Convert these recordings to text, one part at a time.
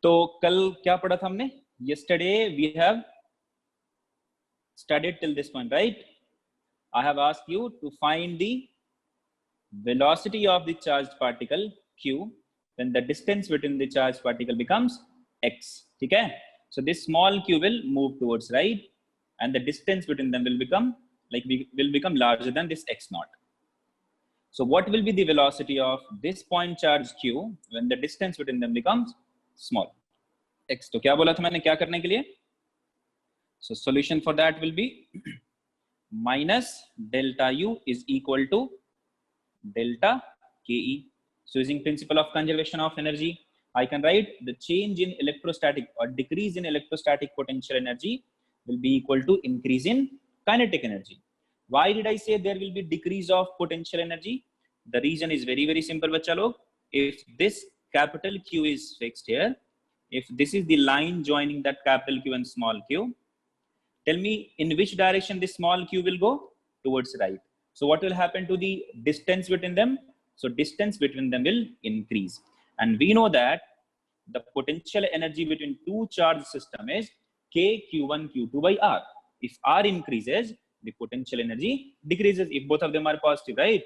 तो कल क्या पढ़ा था हमने? yesterday we have studied till this point, right? I have asked you to find the velocity of the charged particle q when the distance between the charged particle becomes x. ठीक है? So this small q will move towards right, and the distance between them will become larger than this x naught. So what will be the velocity of this point charge q when the distance between them becomes small x? तो क्या बोला था मैंने क्या करने के लिए? So solution for that will be minus delta u is equal to delta ke. So using principle of conservation of energy, I can write the change in electrostatic or decrease in electrostatic potential energy will be equal to increase in kinetic energy. Why did I say there will be decrease of potential energy? The reason is very, very simple, bachcha log. If this capital Q is fixed here, if this is the line joining that capital Q and small q, tell me in which direction this small q will go? Towards right. So what will happen to the distance between them? So distance between them will increase. And we know that the potential energy between two charge system is k q1 q2 by r. If r increases, the potential energy decreases if both of them are positive, right?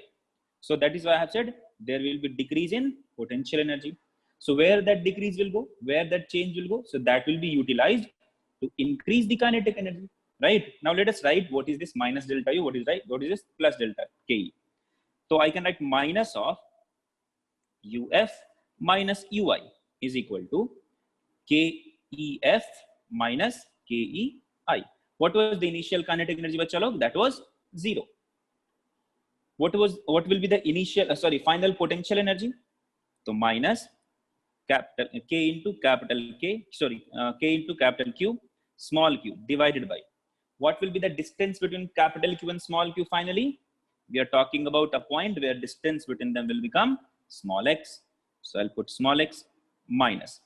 So that is why I have said there will be decrease in potential energy. So where that decrease will go, where that change will go, so that will be utilized to increase the kinetic energy, right? Now let us write what is this minus delta u, what is right, what is this plus delta ke. So I can write minus of uf minus ui is equal to kef minus kei. What was the initial kinetic energy, bachcha log? That was 0. What will be the initial final potential energy? So minus capital K into capital K, K into capital Q, small q divided by what will be the distance between capital Q and small q finally? We are talking about a point where distance between them will become small x. So I'll put small x minus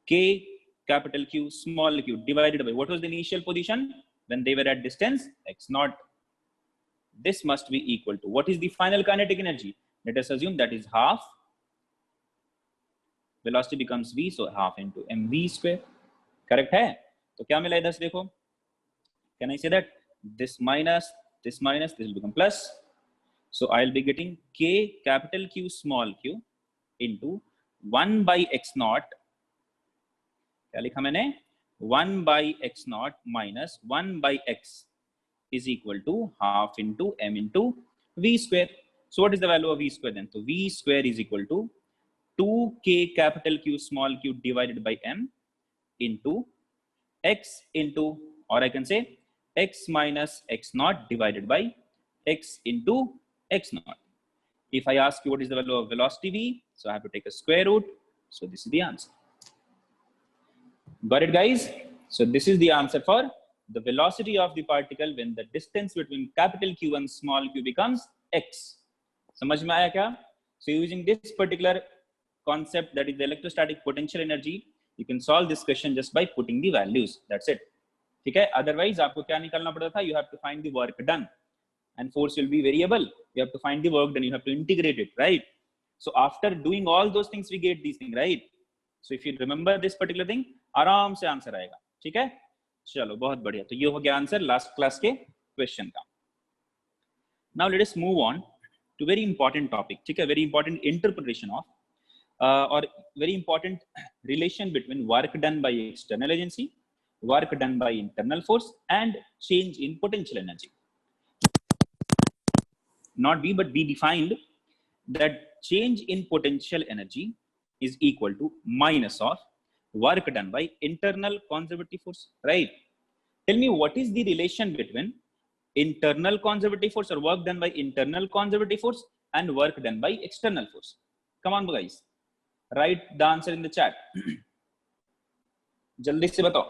K capital Q small q divided by what was the initial position when they were at distance x naught. This must be equal to what is the final kinetic energy? Let us assume that is half. Velocity becomes v, so half into mv square. Correct है? तो क्या मिला इधर से देखो? Can I say that this minus this will become plus? So I'll be getting k capital Q small q into 1 by x naught. क्या लिखा मैंने? 1 by x naught minus 1 by x is equal to half into m into v square. So what is the value of v square then? So v square is equal to 2k capital Q small q divided by m into x into, or I can say x minus x naught divided by x into x naught. If I ask you what is the value of velocity v, so I have to take a square root. So this is the answer. Got it, guys? So this is the answer for the velocity of the particle when the distance between capital Q and small q becomes x. समझ में आया क्या? So using this particular concept, that is the electrostatic potential energy, you can solve this question just by putting the values. That's it. ठीक है? Otherwise आपको क्या निकालना पड़ता था? You have to find the work done, and force will be variable. You have to find the work done. You have to integrate it, right? So after doing all those things, we get these things, right? So if you remember this particular thing, आराम से answer आएगा. ठीक है? चलो बहुत बढ़िया. तो ये हो गया आंसर लास्ट क्लास के क्वेश्चन का. Now let us move on to very important topic. ठीक है? Very important interpretation of or very important relation between work done by external agency, work done by internal force, and change in potential energy. Not we, but we defined that change in potential energy is equal to minus of work done by internal conservative force, right? Tell me what is the relation between internal conservative force or work done by internal conservative force and work done by external force. Come on guys, write the answer in the chat. जल्दी से बताओ,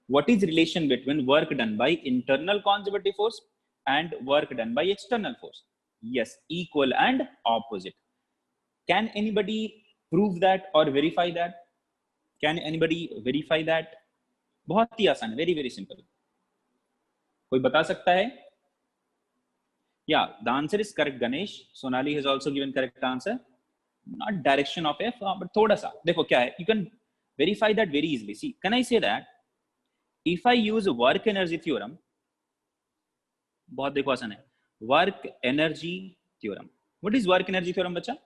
what is relation between work done by internal conservative force and work done by external force? Yes, equal and opposite. Can anybody prove that or verify that? Can anybody verify that? बहुत ही आसान है, very very simple. कोई बता सकता है? Yeah, the answer is correct, Ganesh. Sonali has also given correct answer. not direction of f, but thoda sa देखो क्या है, you can verify that very easily. See, can I say that if I use work energy theorem, बहुत देखो आसान है, work energy theorem. What is work energy theorem बच्चा?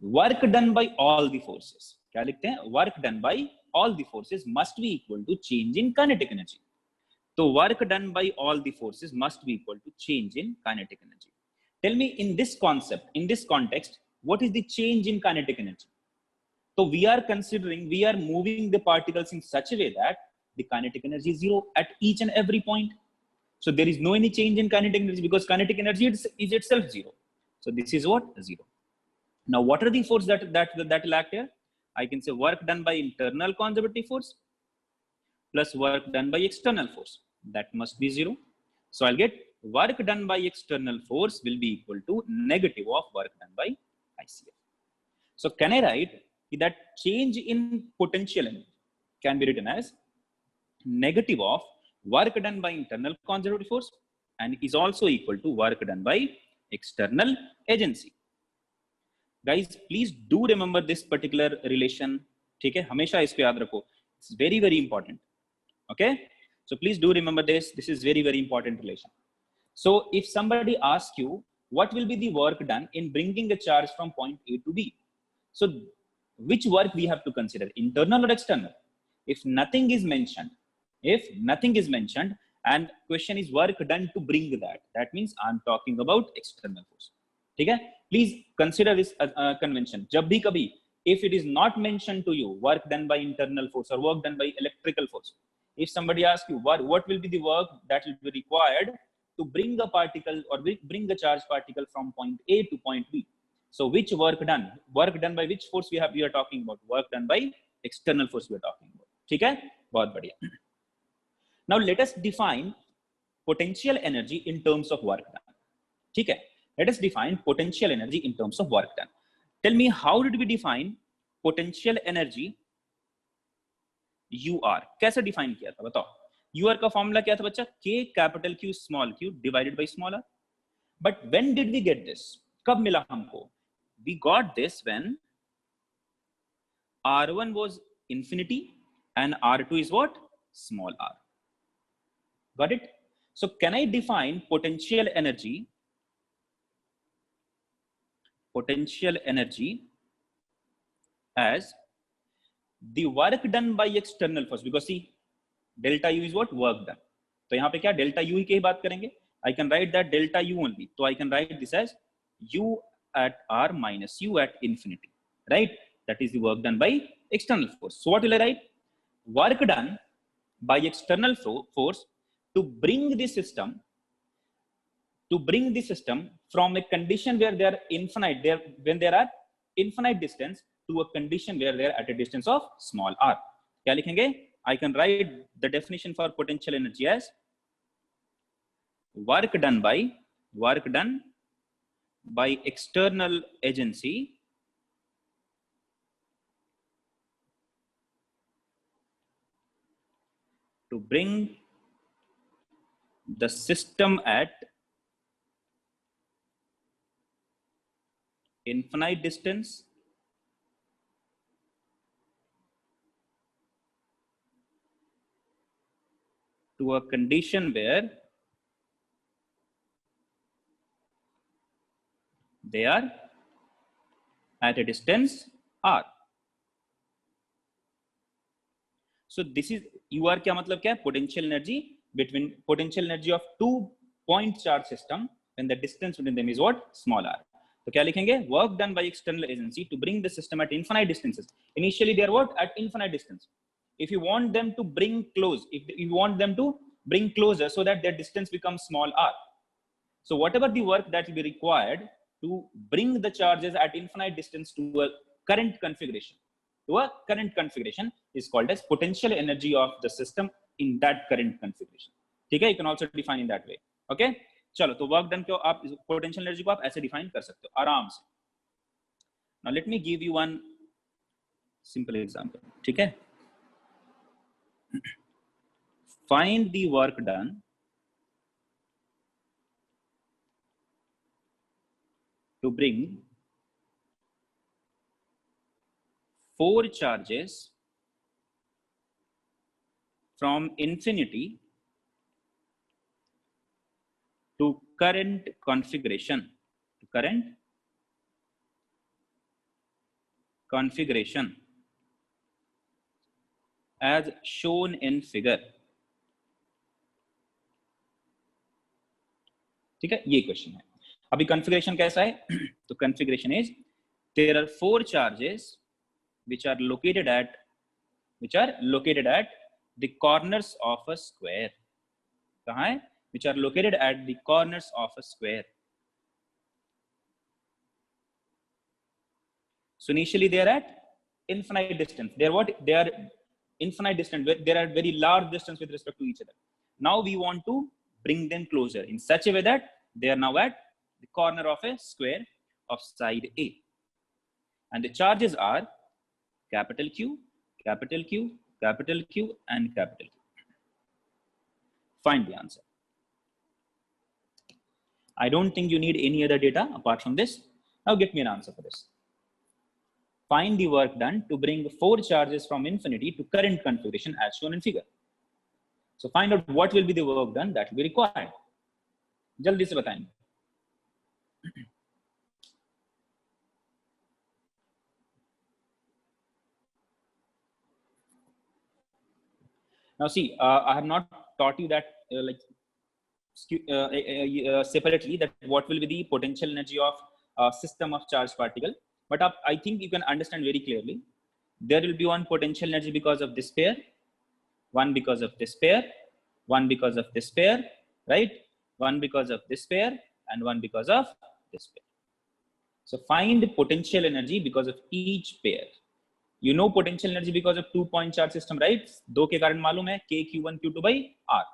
Work done by all the forces. क्या लिखते हैं? Work done by all the forces must be equal to change in kinetic energy. So work done by all the forces must be equal to change in kinetic energy. Tell me, in this concept, in this context, what is the change in kinetic energy? So we are considering, we are moving the particles in such a way that the kinetic energy is zero at each and every point. So there is no any change in kinetic energy because kinetic energy is itself zero. So this is what? Zero. Now what are the forces that will act here? I can say work done by internal conservative force plus work done by external force. That must be zero. So I'll get work done by external force will be equal to negative of work done by ICF. So can I write that change in potential energy can be written as negative of work done by internal conservative force and is also equal to work done by external agency. Guys, please do remember this particular relation. ठीक है, हमेशा इसको याद रखो. It's very, very important. Okay, so please do remember this. This is very, very important relation. So if somebody asks you what will be the work done in bringing a charge from point A to B, so which work we have to consider, internal or external? If nothing is mentioned, and question is work done to bring that, that means I'm talking about external force. ठीक है, please consider this convention. जब भी कभी if it is not mentioned to you work done by internal force or work done by electrical force, if somebody asks you what will be the work that will be required to bring a particle or bring a charge particle from point A to point B, so which work done by which force we are talking about? Work done by external force we are talking about. ठीक है, बहुत बढ़िया. Now let us define potential energy in terms of work done. ठीक है, let us define potential energy in terms of work done. Tell me, how did we define potential energy UR? कैसे define किया था बताओ? UR का formula क्या था बच्चा? K capital Q small q divided by small r. But when did we get this? कब मिला हमको? We got this when R1 was infinity and R2 is what? Small r. Got it? So can I define potential energy as the work done by external force? Because see, delta U is what? Work done. तो यहाँ पे क्या delta U की ही बात करेंगे. I can write that delta U only. So I can write this as U at R minus U at infinity, right? That is the work done by external force. So what will I write? Work done by external force to bring the system from a condition where they are infinite, when there are infinite distance to a condition where they are at a distance of small r. क्या लिखेंगे? I can write the definition for potential energy as work done by external agency to bring the system at infinite distance to a condition where they are at a distance r. So this is UR क्या मतलब क्या है? Potential energy of two point charge system when the distance between them is what? Small r. तो क्या लिखेंगे? Work done by external agency to bring the system at infinite distances. Initially they are what? At infinite distance. If you want them to bring closer so that their distance becomes small r. So whatever the work that will be required to bring the charges at infinite distance to a current configuration is called as potential energy of the system in that current configuration. ठीक है, you can also define in that way. Okay, चलो तो work done को आप potential energy को आप ऐसे define कर सकते हो आराम से. Now let me give you one simple example. ठीक है, find the work done to bring 4 charges from infinity to current configuration, as shown in figure. ठीक है, ये क्वेश्चन है. अभी कॉन्फ़िगरेशन कैसा है? तो configuration is there are 4 charges which are located at the corners of a square. कहाँ है? Which are located at the corners of a square. So initially they are at infinite distance. They are what? They are infinite distance. They are very large distance with respect to each other. Now we want to bring them closer in such a way that they are now at the corner of a square of side A. And the charges are capital Q, capital Q, capital Q, and capital Q. Find the answer. I don't think you need any other data apart from this. Now get me an answer for this. Find the work done to bring 4 charges from infinity to current configuration as shown in figure. So find out what will be the work done that will be required. जल्दी से बताएं. Now see, I have not taught you that separately that what will be the potential energy of a system of charged particle. But I think you can understand very clearly. There will be one potential energy because of this pair, one because of this pair, one because of this pair, right? One because of this pair, and one because of this pair. So find potential energy because of each pair. You know potential energy because of 2-point charge system, right? दो के कारण मालूम है K Q1 Q2 by R.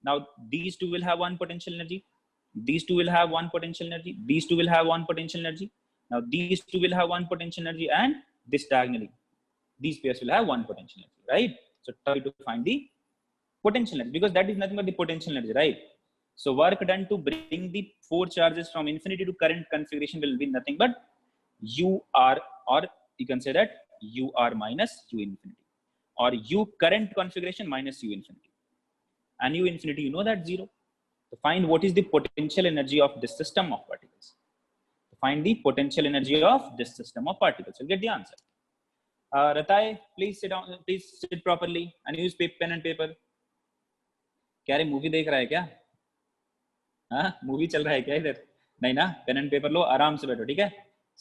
Now these two will have one potential energy. These two will have one potential energy. These two will have one potential energy. Now these two will have one potential energy, and this diagonally, these pairs will have one potential energy, right? So try to find the potential energy because that is nothing but the potential energy, right? So work done to bring the 4 charges from infinity to current configuration will be nothing but UR, or you can say that UR minus U infinity, or U current configuration minus U infinity. And U infinity, you know that 0. So find what is the potential energy of this system of particles. Find the potential energy of this system of particles. You'll get the answer. Ratai, please sit down. Please sit properly and use pen and paper. क्या रे movie देख रहा है क्या? हाँ, movie चल रहा है क्या इधर? नहीं ना, पेन एंड पेपर लो, आराम से बैठो, ठीक है?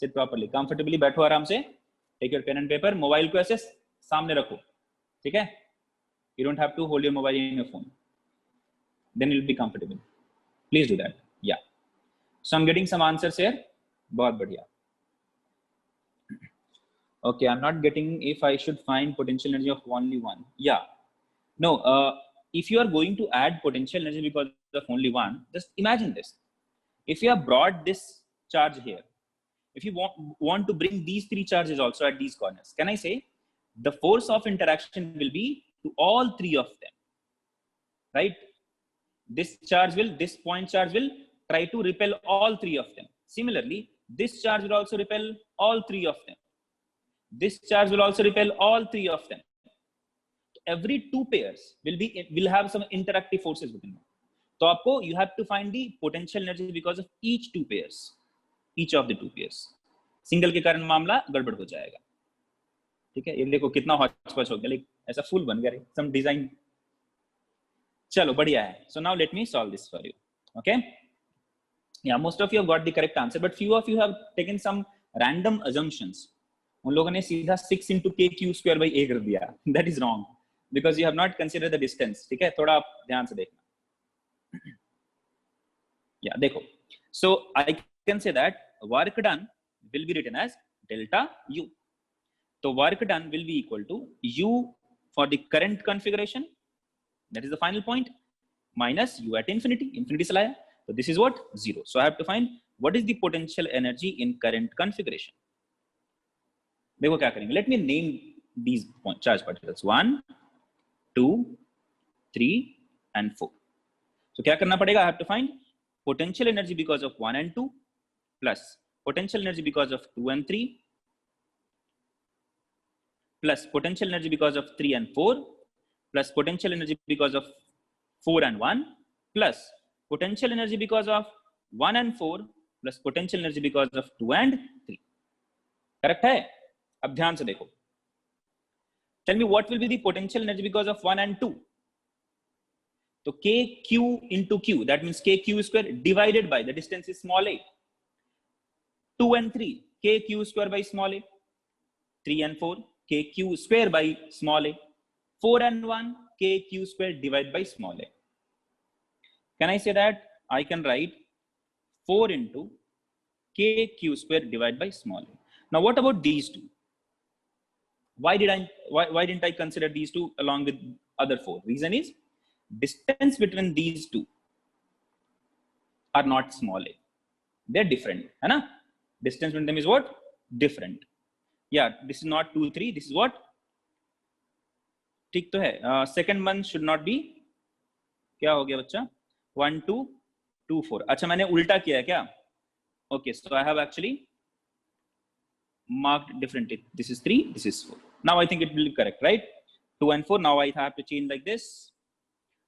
सिट प्रॉपर्ली, कंफर्टेबली बैठो आराम से. Take your pen and paper. Mobile को ऐसे सामने रखो, ठीक है? You don't have to hold your mobile in your phone. Then you'll be comfortable. Please do that. Yeah. So I'm getting some answers here. बहुत बढ़िया. Okay, I'm not getting if I should find potential energy of only one. Yeah. No. If you are going to add potential energy because of only one, just imagine this. If you have brought this charge here, if you want to bring these 3 charges also at these corners, can I say the force of interaction will be to all 3 of them, right? This point charge will try to repel all 3 of them. Similarly, this charge will also repel all 3 of them. This charge will also repel all 3 of them. Every 2 pairs will have some interactive forces within them. So आपको you have to find the potential energy because of each of the 2 pairs. Single के कारण मामला गड़बड़ हो जाएगा, ठीक है? ये देखो कितना हॉचपॉच हो गया, लाइक ऐसा फुल बन गया, सम डिजाइन. चलो बढ़िया है. So now let me solve this for you. Okay? Yeah, most of you have got the correct answer, but few of you have taken some random assumptions. उन लोगों ने सीधा 6 into k q square by a कर दिया. That is wrong because you have not considered the distance. ठीक है, थोड़ा आप ध्यान से देखना. Yeah, देखो. So I can say that work done will be written as delta U. So work done will be equal to U for the current configuration, that is the final point, minus U at infinity. Infinity से लाया, so this is what? 0. So I have to find what is the potential energy in current configuration. देखो क्या करेंगे. Let me name these charge particles 1, 2, 3 and 4. So क्या करना पड़ेगा? I have to find potential energy because of 1 and 2 plus potential energy because of 2 and 3 plus potential energy because of 3 and 4 plus potential energy because of 4 and 1 plus potential energy because of 1 and 4 plus potential energy because of 2 and 3. Correct है? अब ध्यान से देखो. Tell me what will be the potential energy because of 1 and 2. So kq into q, that means kq square divided by the distance is small a. 2 and 3, kq square by small a. 3 and 4, kq square by small a. 4 and 1, kq square divided by small a. Can I say that? I can write 4 into kq square divided by small a. Now what about these two? Why didn't I consider these two along with other 4? Reason is distance between these two are not small a. They're different. है ना? Distance between them is what? Different. Yeah, this is not 2, 3. This is what? ठीक तो है. Second one should not be. क्या हो गया बच्चा? 1, 2, 2, 4. अच्छा मैंने उल्टा किया क्या? Okay, so I have actually marked differently. This is 3, this is 4. Now I think it will be correct, right? 2 and 4. Now I have to change like this.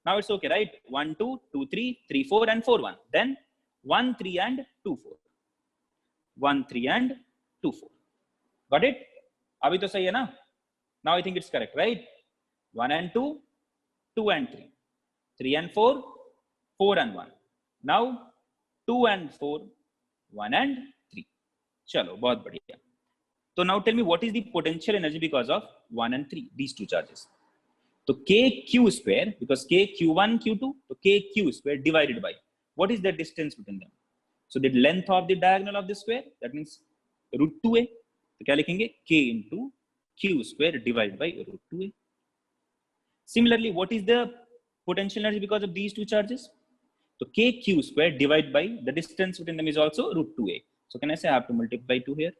Now it's okay, right? 1, 2, 2, 3, 3, 4 and 4, 1. Then 1, 3 and 2, 4. 1, 3 and 2, 4. Got it? अभी तो सही है ना? Now I think it's correct, right? 1 and 2, 2 and 3. 3 and 4, 4 and 1. Now 2 and 4, 1 and 3. चलो बहुत बढ़िया. So now tell me what is the potential energy because of 1 and 3, these two charges. So kq square, because kq1, q2, so kq square divided by, what is the distance between them? So the length of the diagonal of the square, that means root 2a. तो क्या लिखेंगे? k into q square divided by root 2a. Similarly, what is the potential energy because of these two charges? So kq square divided by the distance between them is also root 2a. So can I say I have to multiply 2 here?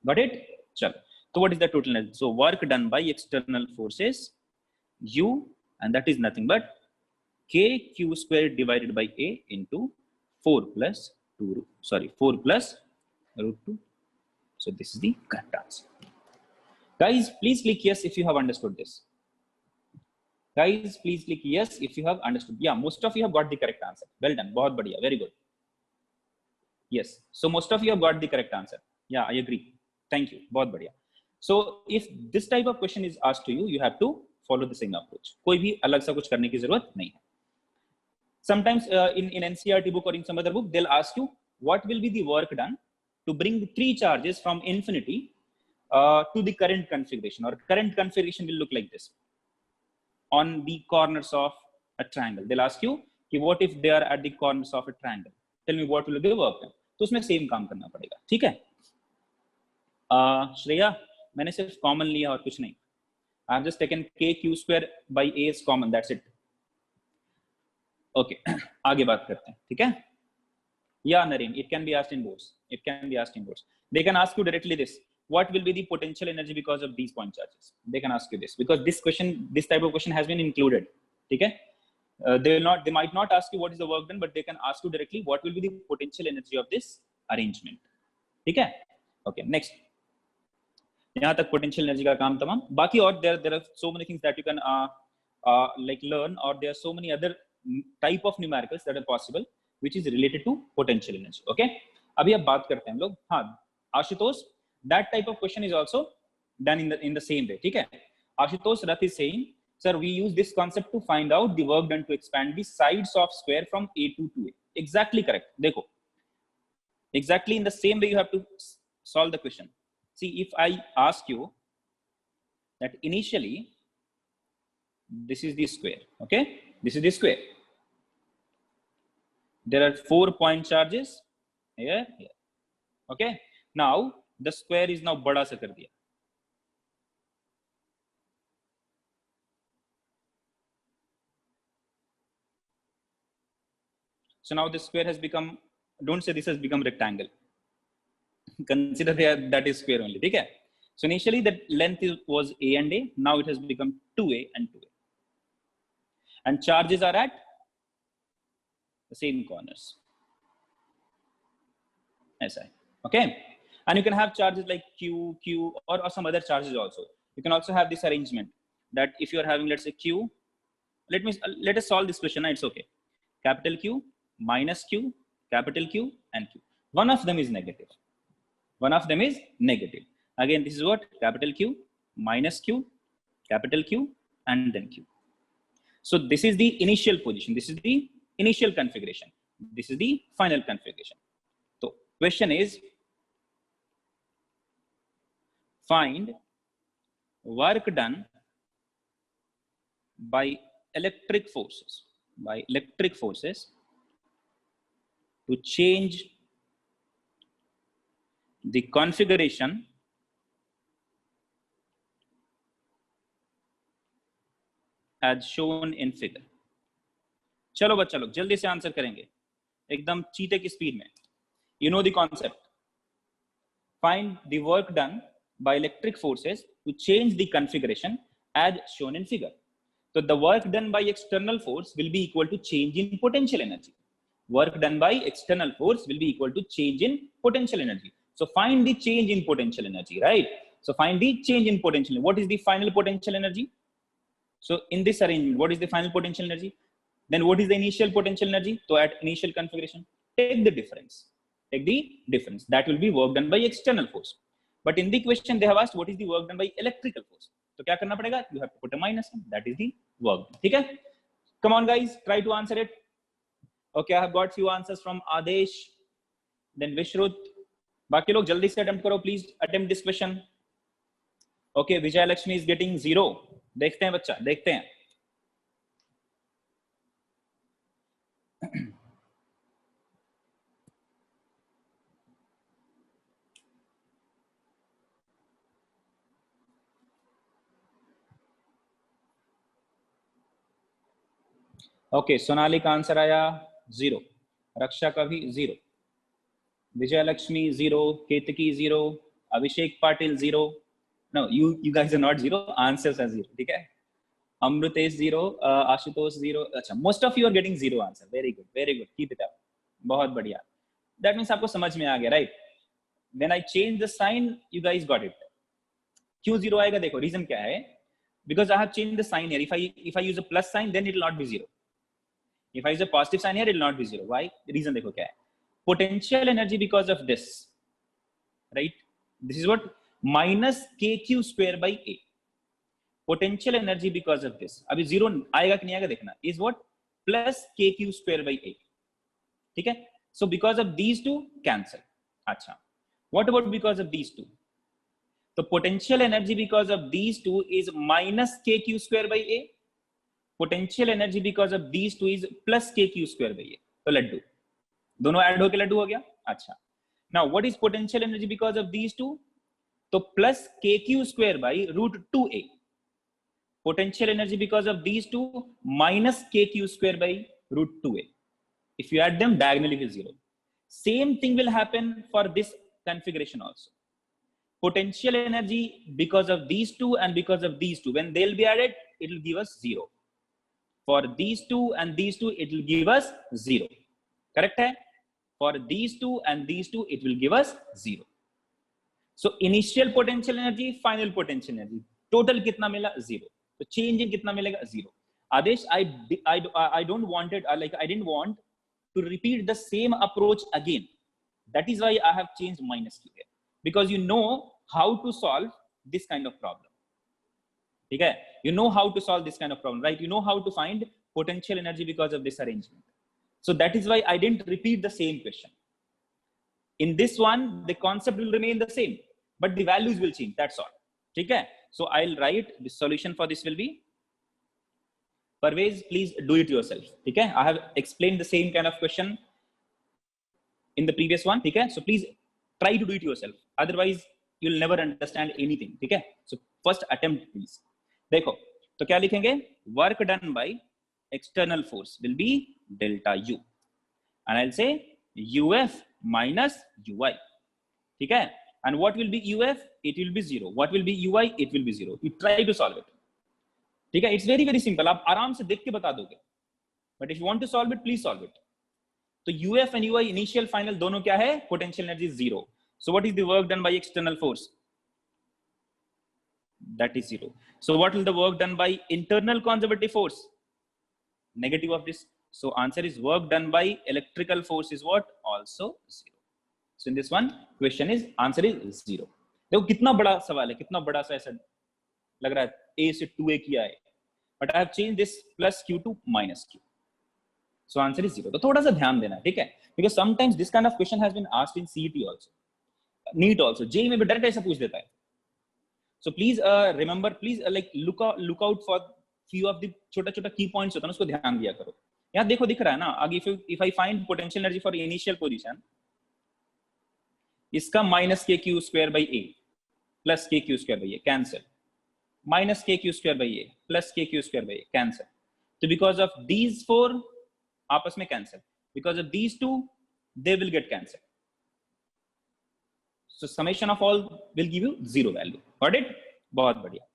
Got it? Chalo. So what is the total energy? So work done by external forces u, and that is nothing but kq square divided by a into 4 plus root 2. So this is the correct answer. Guys, please click yes if you have understood this. Guys, please click yes if you have understood. Yeah, most of you have got the correct answer. Well done. बहुत बढ़िया. Very good. Yes. So most of you have got the correct answer. Yeah, I agree. Thank you. बहुत बढ़िया. So if this type of question is asked to you, you have to follow the same approach. कोई भी अलग सा कुछ करने की जरूरत नहीं है. Sometimes in NCERT book or in some other book, they'll ask you what will be the work done to bring 3 charges from infinity to the current configuration, or current configuration will look like this on the corners of a triangle. They'll ask you what if they are at the corners of a triangle? Tell me what will be the work done. तो उसमें same काम करना पड़ेगा. ठीक है? श्रेया, मैंने सिर्फ common लिया और कुछ नहीं. I have just taken kq square by a is common. That's it. Okay. आगे बात करते हैं. ठीक है? Yeah, Naren, it can be asked in boards. It can be asked in boards. They can ask you directly this. What will be the potential energy because of these point charges? They can ask you this because this type of question has been included. Okay? They might not ask you what is the work done, but they can ask you directly what will be the potential energy of this arrangement. Okay? Okay. Next. यहाँ तक potential energy का काम तमाम. बाकी और there are so many things that you can like learn, or there are so many other type of numericals that are possible, which is related to potential energy. Okay? अभी अब बात करते हैं हम लोग. हाँ, Ashutosh, that type of question is also done in the same way. ठीक है? Ashutosh Rath is saying, sir, we use this concept to find out the work done to expand the sides of square from A2 to A. Exactly correct. देखो, exactly in the same way you have to solve the question. See, if I ask you that initially this is the square, okay? This is the square. There are 4 point charges here, here. Okay? Now the square is now बड़ा सा कर दिया. So now the square has become, don't say this has become rectangle. Consider that is square only. Okay? So initially the length was A and A. Now it has become 2A and 2A. And charges are at the same corners. SI. Okay? And you can have charges like Q, or some other charges also. You can also have this arrangement that if you are having, let's say Q, let us solve this question. It's okay. Capital Q minus Q, capital Q and Q. One of them is negative. One of them is negative. Again, this is what? Capital Q minus Q, capital Q and then Q. So this is the initial position. This is the initial configuration. This is the final configuration. So question is, find work done by electric forces, to change the configuration as shown in figure. चलो बच्चा लोग जल्दी से answer करेंगे, एकदम चीते की speed में. You know the concept. Find the work done by electric forces to change the configuration as shown in figure. So the work done by external force will be equal to change in potential energy. Work done by external force will be equal to change in potential energy. So find the change in potential energy, right? So find the change in potential. What is the final potential energy? So in this arrangement, what is the final potential energy? Then what is the initial potential energy? So at initial configuration, take the difference. Take the difference. That will be work done by external force. But in the question, they have asked what is the work done by electrical force. So क्या करना पड़ेगा? You have to put a minus. That is the work. ठीक है? Come on, guys, try to answer it. Okay, I have got few answers from Adesh, then Vishrut. बाकी लोग जल्दी से attempt करो, please attempt this question. Okay, Vijay Lakshmi is getting 0. देखते हैं बच्चा, देखते हैं. ओके, सोनाली का आंसर आया 0, रक्षा का भी 0, Vijay Lakshmi 0, Ketki 0, Abhishek Patil 0. No, you guys are not 0, answers are 0. ठीक है. अमृतेश 0, आशुतोष 0. अच्छा, most of you are getting 0 answer. Very good, keep it up. बहुत बढ़िया. That means आपको समझ में आ गया, right? When I change the sign, you guys got it. क्यों 0 आएगा? देखो reason क्या है? Because I have changed the sign here. If I use a plus sign, then it will not be 0. If I use a positive sign here, it will not be 0. Why? The reason देखो क्या है? Potential energy because of this, right? This is what? Minus kq square by a. Potential energy because of this. अभी 0 आएगा कि नहीं आएगा देखना. Is what? Plus kq square by a. ठीक है? So because of these two, cancel. अच्छा. What about because of these two? The potential energy because of these two is minus kq square by a. Potential energy because of these two is plus kq square by a. तो लड्डू दोनों add होके लड्डू हो गया. अच्छा. Now what is potential energy because of these two? तो plus kq square by root 2a. Potential energy because of these two minus kq square by root 2a. If you add them, diagonally is 0. Same thing will happen for this configuration also. Potential energy because of these two and because of these two, when they'll be added, it will give us 0. For these two and these two, it will give us 0. Correct hai? For these two and these two, it will give us 0. So initial potential energy, final potential energy, total kitna mila? 0. So change in kitna milega? 0. Adesh, I don't want it, like I didn't want to repeat the same approach again. That is why I have changed minus q here, because you know how to solve this kind of problem. Okay? You know how to solve this kind of problem, right? You know how to find potential energy because of this arrangement. So that is why I didn't repeat the same question. In this one, the concept will remain the same, but the values will change. That's all. Okay? So I'll write the solution for this will be, Parvez, please do it yourself. Okay? I have explained the same kind of question in the previous one. Okay? So please try to do it yourself. Otherwise, you'll never understand anything. Okay? So first attempt, please. देखो तो क्या लिखेंगे? Work done by external force will be delta U, and I'll say UF minus UI. ठीक है? And what will be UF? It will be 0. What will be UI? It will be 0. You try to solve it. ठीक है? It's very very simple. आप आराम से देख के बता दोगे. But if you want to solve it, please solve it. तो UF and UI initial final दोनों क्या है? Potential energy is 0. So what is the work done by external force? That is 0. So what will the work done by internal conservative force? Negative of this. So answer is work done by electrical force is what? Also 0. So in this one question is answer is 0. देखो कितना बड़ा सवाल है, कितना बड़ा सा ऐसा लग रहा है, a से 2a किया है, but I have changed this plus q to minus q. So answer is 0. तो थोड़ा सा ध्यान देना, ठीक है, because sometimes this kind of question has been asked in CET also, NEET also, JEE में भी डायरेक्ट ऐसा पूछ देता है. So please remember, please like look out for few of the छोटा key points होता है ना, उसको ध्यान दिया करो. यहाँ देखो दिख रहा है ना आगे, if I find potential energy for initial position, इसका minus kq square by a plus kq square by a cancel, minus kq square by a plus kq square by a cancel. So because of these four आपस में cancel, because of these two they will get cancelled. So summation of all will give you 0 value. Got it? बहुत बढ़िया.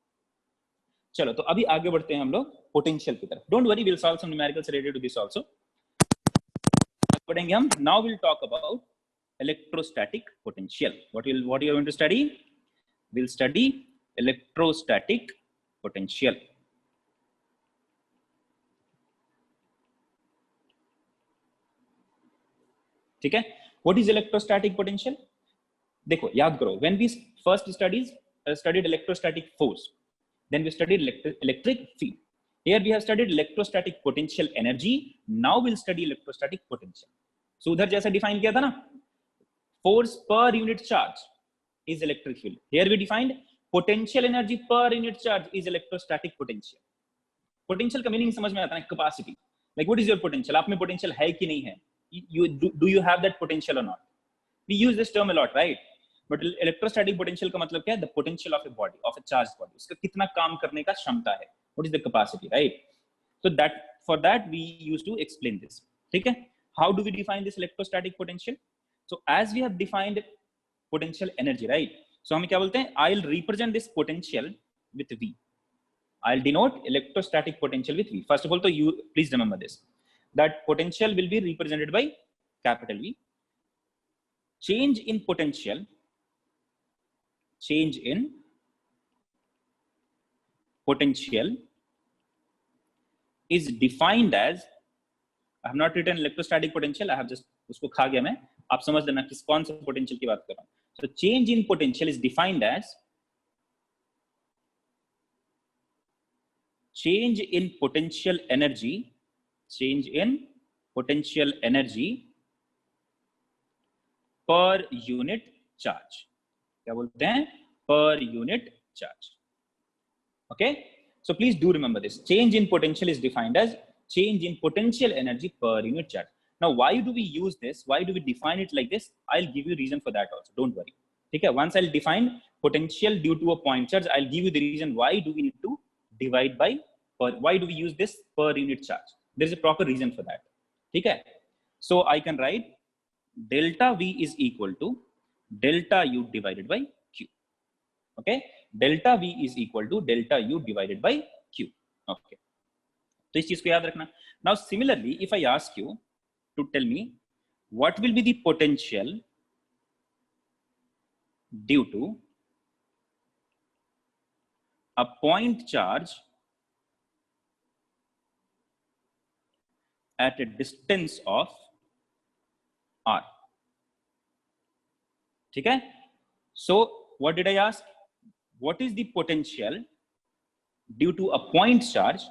चलो तो अभी आगे बढ़ते हैं हम लोग पोटेंशियल की तरफ. Don't worry, we'll solve some numericals related to this also. पढ़ेंगे हम. Now we'll talk about electrostatic potential. What you are going to study? We'll study electrostatic potential. ठीक है? What is electrostatic potential? देखो याद करो, when we first studied electrostatic force, then we studied electric field. Here we have studied electrostatic potential energy. Now we'll study electrostatic potential. So उधर जैसा define किया था ना, force per unit charge is electric field. Here we defined potential energy per unit charge is electrostatic potential. Potential का meaning समझ में आता है, capacity. Like what is your potential? आप में potential है कि नहीं है? Do you have that potential or not? We use this term a lot, right? But electrostatic potential का मतलब क्या है? The potential of a body, of a charged body. उसका कितना काम करने का क्षमता है? What is the capacity, right? So for that we used to explain this. ठीक है? How do we define this electrostatic potential? So as we have defined potential energy, right? So हम क्या बोलते हैं? I'll represent this potential with V. I'll denote electrostatic potential with V. First of all, so you please remember this, that potential will be represented by capital V. Change in potential is defined as, I have not written electrostatic potential, I have just उसको खा गया मैं, आप समझ लेना किस कौन से potential की बात कर रहा हूँ. So change in potential is defined as change in potential energy per unit charge. क्या बोलते हैं? Per unit charge. Okay, so please do remember this. Change in potential is defined as change in potential energy per unit charge. Now why do we use this? Why do we define it like this? I'll give you reason for that also, don't worry. Okay, once I'll define potential due to a point charge, I'll give you the reason why do we need to divide by per, why do we use this per unit charge. There's a proper reason for that. Okay, so I can write delta V is equal to delta U divided by Q. Okay, delta V is equal to delta U divided by Q. Okay, तो इस चीज को याद रखना. Now similarly, if I ask you to tell me what will be the potential due to a point charge at a distance of r. ठीक है? So what did I ask? What is the potential due to a point charge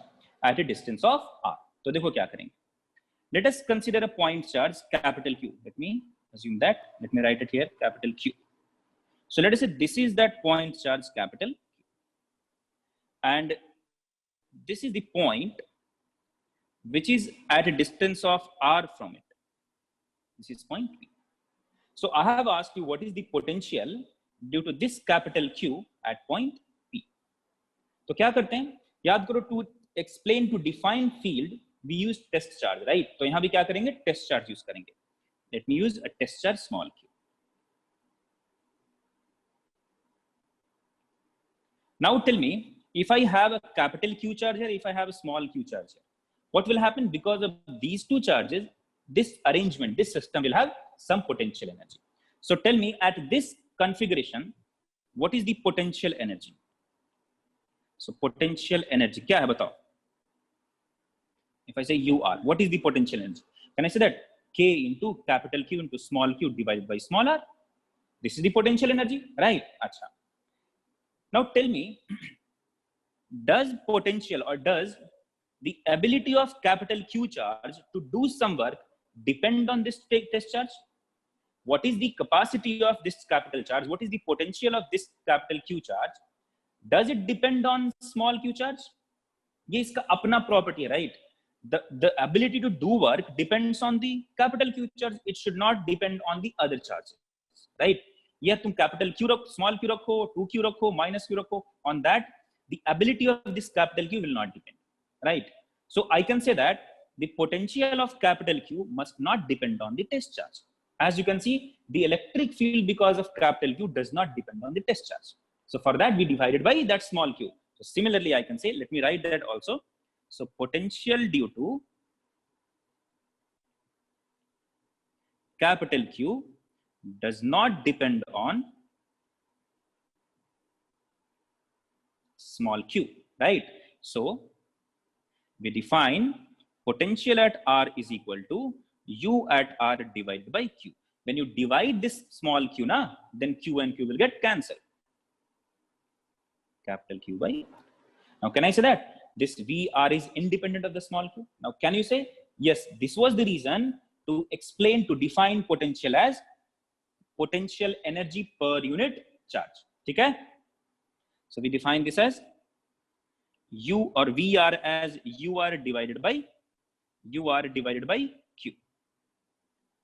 at a distance of r? तो देखो क्या करेंगे. Let us consider a point charge capital Q. Let me assume that. Let me write it here, capital Q. So let us say this is that point charge capital Q. And this is the point which is at a distance of r from it. This is point P. So I have asked you what is the potential due to this capital Q at point P. तो क्या करते हैं? याद करो, to explain, to define field, we use test charge, right? तो यहाँ भी क्या करेंगे? Test charge use करेंगे. Let me use a test charge small q. Now tell me, if I have a capital Q charge here, if I have a small q charge here, what will happen? Because of these two charges, this arrangement, this system will have some potential energy. So tell me, at this configuration, what is the potential energy? So potential energy क्या है बताओ? If I say UR, what is the potential energy? Can I say that K into capital Q into small q divided by small r? This is the potential energy, right? Acha. Now tell me, does potential or does the ability of capital Q charge to do some work depend on this test charge? What is the capacity of this capital charge? What is the potential of this capital Q charge? Does it depend on small q charge? ये इसका अपना property है, right? The ability to do work depends on the capital Q charge. It should not depend on the other charges, right? या तुम capital Q रखो, small q रखो, 2q रखो, minus q रखो, on that the ability of this capital Q will not depend, right? So I can say that the potential of capital Q must not depend on the test charge. As you can see, the electric field because of capital Q does not depend on the test charge. So for that, we divided by that small q. So similarly, I can say, let me write that also. So potential due to capital Q does not depend on small q, right? So we define potential at R is equal to U at R divided by Q. When you divide this small q, then Q and Q will get cancelled. Capital Q by. Now, can I say that this VR is independent of the small q? Now, can you say, yes, this was the reason to explain, to define potential as potential energy per unit charge. Okay? So, we define this as U or VR as UR divided by Q.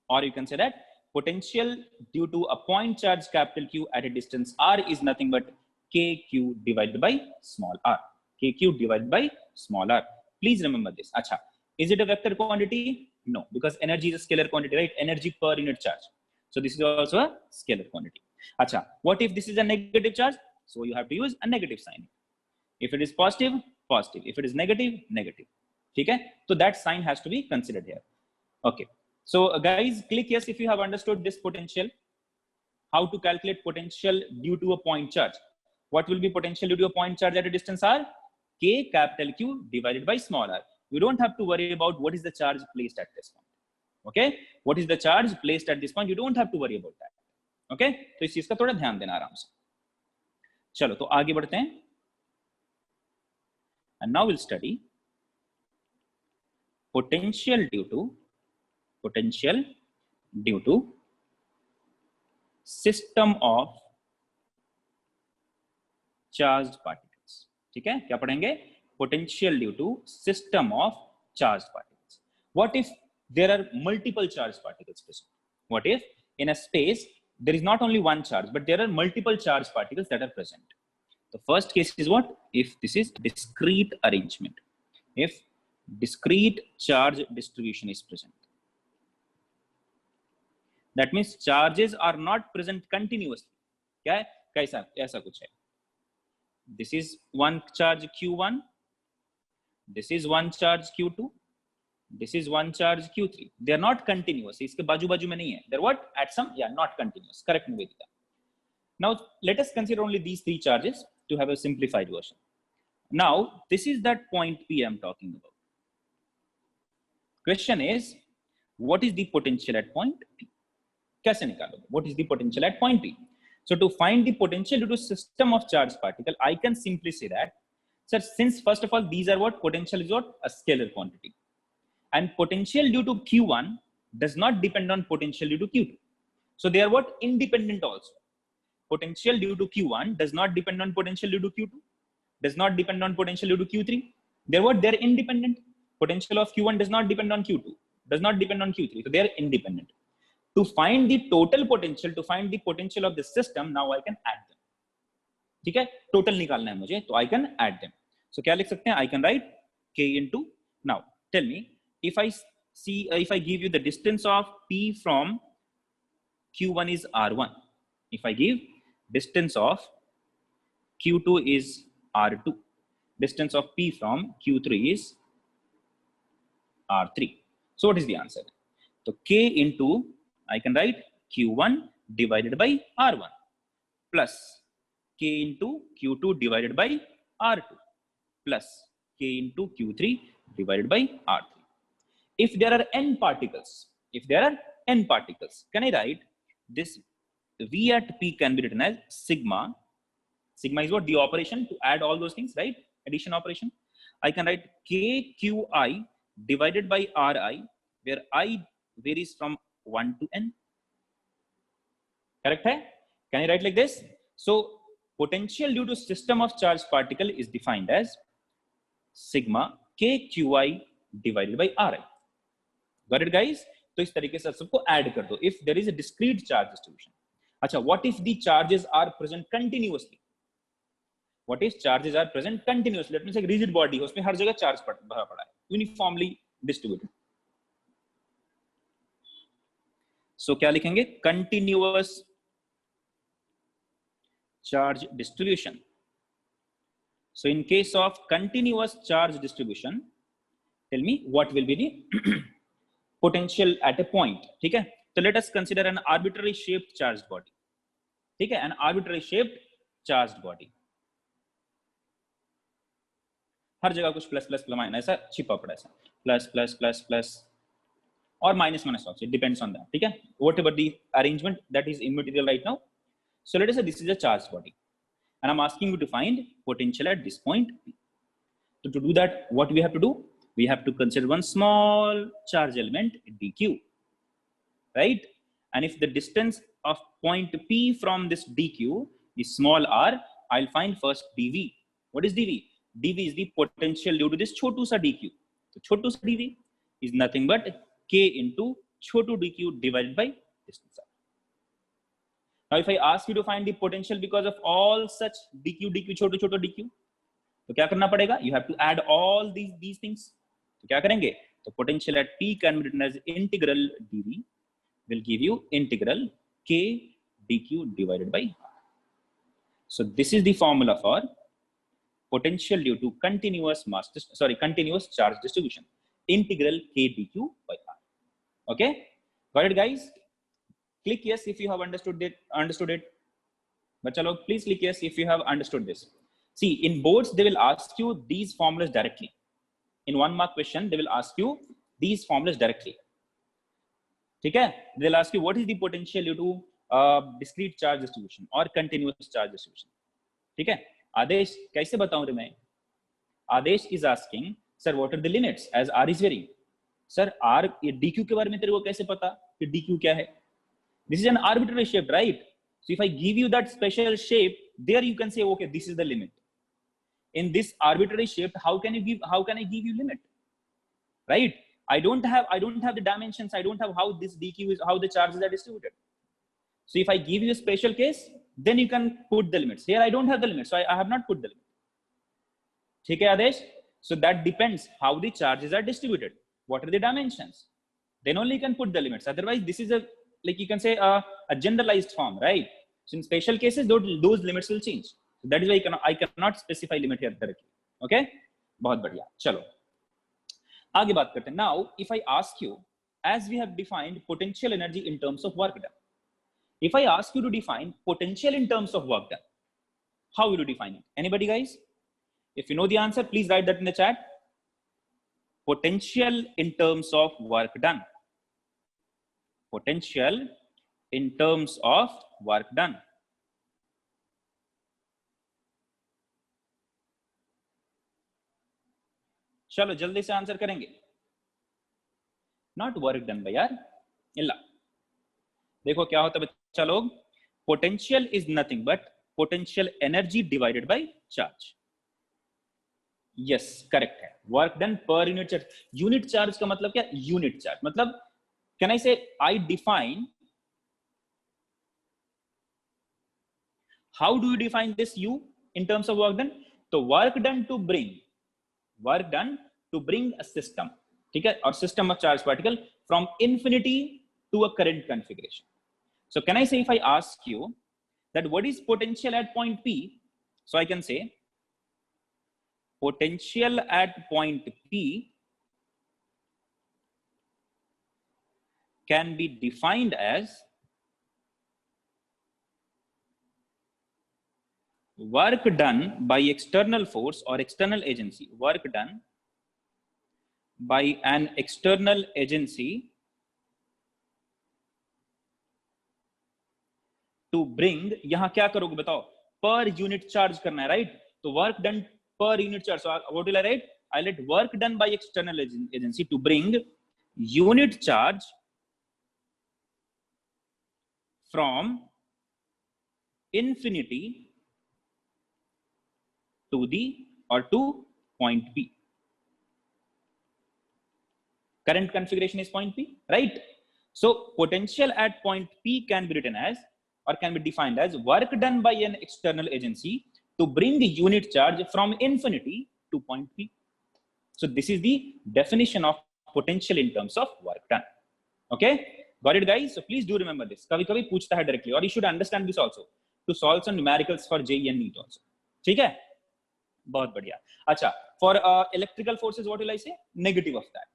Or you can say that potential due to a point charge capital Q at a distance R is nothing but KQ divided by small r. KQ divided by small r. Please remember this. Acha. Is it a vector quantity? No, because energy is a scalar quantity, right? Energy per unit charge. So this is also a scalar quantity. Acha. What if this is a negative charge? So you have to use a negative sign. If it is positive, positive. If it is negative, negative. Okay? So that sign has to be considered here. Okay. So guys, click yes if you have understood this potential. How to calculate potential due to a point charge. What will be potential due to a point charge at a distance r? K capital Q divided by small r. You don't have to worry about what is the charge placed at this point. Okay? What is the charge placed at this point? You don't have to worry about that. Okay? तो इस चीज का थोड़ा ध्यान देना आराम से. चलो तो आगे बढ़ते हैं. And now we'll study potential due to system of charged particles. ठीक है? क्या पढ़ेंगे? Potential due to system of charged particles. What if there are multiple charged particles present? What if in a space there is not only one charge, but there are multiple charged particles that are present? The first case is what? If this is discrete arrangement. If discrete charge distribution is present. That means charges are not present continuously. क्या है? कैसा? ऐसा कुछ है. This is one charge Q1. This is one charge Q2. This is one charge Q3. They are not continuous. इसके बाजू-बाजू में नहीं है. They're what? At some, yeah, not continuous. Correct, Nivedita. Now, let us consider only these three charges to have a simplified version. Now, this is that point P I'm talking about. Question is, what is the potential at point P? कैसे निकालोगे? What is the potential at point P? So to find the potential due to system of charged particle, I can simply say that, sir, since first of all, these are what? Potential is what? A scalar quantity. And potential due to Q1 does not depend on potential due to Q2. So they are what? Independent also. Potential due to Q1 does not depend on potential due to Q2, does not depend on potential due to Q3. They're what? They're independent. Potential of Q1 does not depend on Q2, does not depend on Q3. So they're independent. To find the total potential, to find the potential of the system, now I can add them. ठीक है? Total निकालना है मुझे, तो I can add them. So क्या लिख सकते हैं? I can write K into. Now tell me, if I give you the distance of P from Q1 is R1. If I give distance of Q2 is R2. Distance of P from Q3 is R3. So what is the answer? So K into, I can write Q1 divided by R1 plus K into Q2 divided by R2 plus K into Q3 divided by R3. If there are n particles, can I write this V at P can be written as sigma. Sigma is what? The operation to add all those things, right? Addition operation. I can write KQI divided by Ri, where I varies from 1 to n. Correct hai? Can I write like this? So potential due to system of charged particle is defined as sigma KQI divided by Ri. Got it, guys? तो इस तरीके से सबको add कर दो. If there is a discrete charge distribution. अच्छा, what if the charges are present continuously? What if charges are present continuously? Let me say rigid body है, उसमें हर जगह charge भरा पड़ा है, uniformly distributed. So क्या लिखेंगे? Continuous charge distribution. So in case of continuous charge distribution, tell me what will be the potential at a point. ठीक है? So let us consider an arbitrary shaped charged body. ठीक है? An arbitrary shaped charged body. हर जगह कुछ plus plus minus ऐसा छिपा पड़ा, ऐसा प्लस प्लस प्लस प्लस और minus minus also, depends on that. ठीक है? Whatever the arrangement that is immaterial right now. So let us say this is a charged body and I'm asking you to find potential at this point P. So to do that, what we have to do? We have to consider one small charge element dq, right? And if the distance of point P from this dq is small r, I'll find first dv. What is dv? dv is the potential due to this chotu sa dq. So chotu sa dv is nothing but k into chotu dq divided by distance r. Now if I ask you to find the potential because of all such dq dq chotu chotu dq, तो क्या करना पड़ेगा? You have to add all these things. तो क्या करेंगे? तो potential at P can be written as integral dv will give you integral k dq divided by r. So this is the formula for potential due to continuous continuous charge distribution. Integral k dq by r. Okay, got it, guys? Click yes if you have understood it. Bacha log, please click yes if you have understood this. See, in boards they will ask you these formulas directly. In 1 mark question they will ask you these formulas directly. ठीक है? They'll ask you what is the potential due to discrete charge distribution or continuous charge distribution. ठीक है? आदेश कैसे बताऊं रे मैं? आदेश is asking, sir, what are the limits as r is varying? Sir, r dq के बारे में तेरे को कैसे पता कि dq क्या है? This is an arbitrary shape, right? So if I give you that special shape, there you can say, okay, this is the limit. In this arbitrary shape, how can I give you limit? Right? I don't have the dimensions. I don't have how this dq is, how the charges are distributed. So if I give you a special case, then you can put the limits. Here I don't have the limits, so I have not put the limit. ठीक है, Adesh? So that depends how the charges are distributed. What are the dimensions? Then only you can put the limits. Otherwise, this is a, like you can say a generalized form, right? So in special cases, those limits will change. So that is why I cannot specify limit here directly. Okay? बहुत बढ़िया. चलो आगे बात करते हैं. Now, if I ask you, as we have defined potential energy in terms of work done, if I ask you to define potential in terms of work done, how will you define it? Anybody, guys? If you know the answer, please write that in the chat. Potential in terms of work done. Potential in terms of work done. चलो जल्दी से answer करेंगे. Not work done भाई यार, इल्ला. देखो क्या होता है बच्चा लोग, potential is nothing but potential energy divided by charge. Yes, correct है. Work done per unit charge. Unit charge का मतलब क्या? यूनिट चार्ज मतलब, can I say I define, how do you define this you in terms of work done? तो work done to bring a system, ठीक है, और system of charge particle from infinity to a current configuration. So can I say, if I ask you that what is potential at point P, so I can say potential at point P can be defined as work done by external force or external agency, work done by an external agency to bring, यहां क्या करोगे बताओ, per unit charge करना है, right? तो work done per unit charge. So what will I write? I'll write work done by external agency to bring unit charge from infinity to the or to point B. Current configuration is point P, right? So potential at point P can be written as or can be defined as work done by an external agency to bring the unit charge from infinity to point P. So this is the definition of potential in terms of work done. Okay, got it guys? So please do remember this. कभी कभी पूछता है directly, or you should understand this also to solve some numericals for JEE and NEET also. ठीक है, बहुत बढ़िया. अच्छा, for electrical forces what will I say? Negative of that.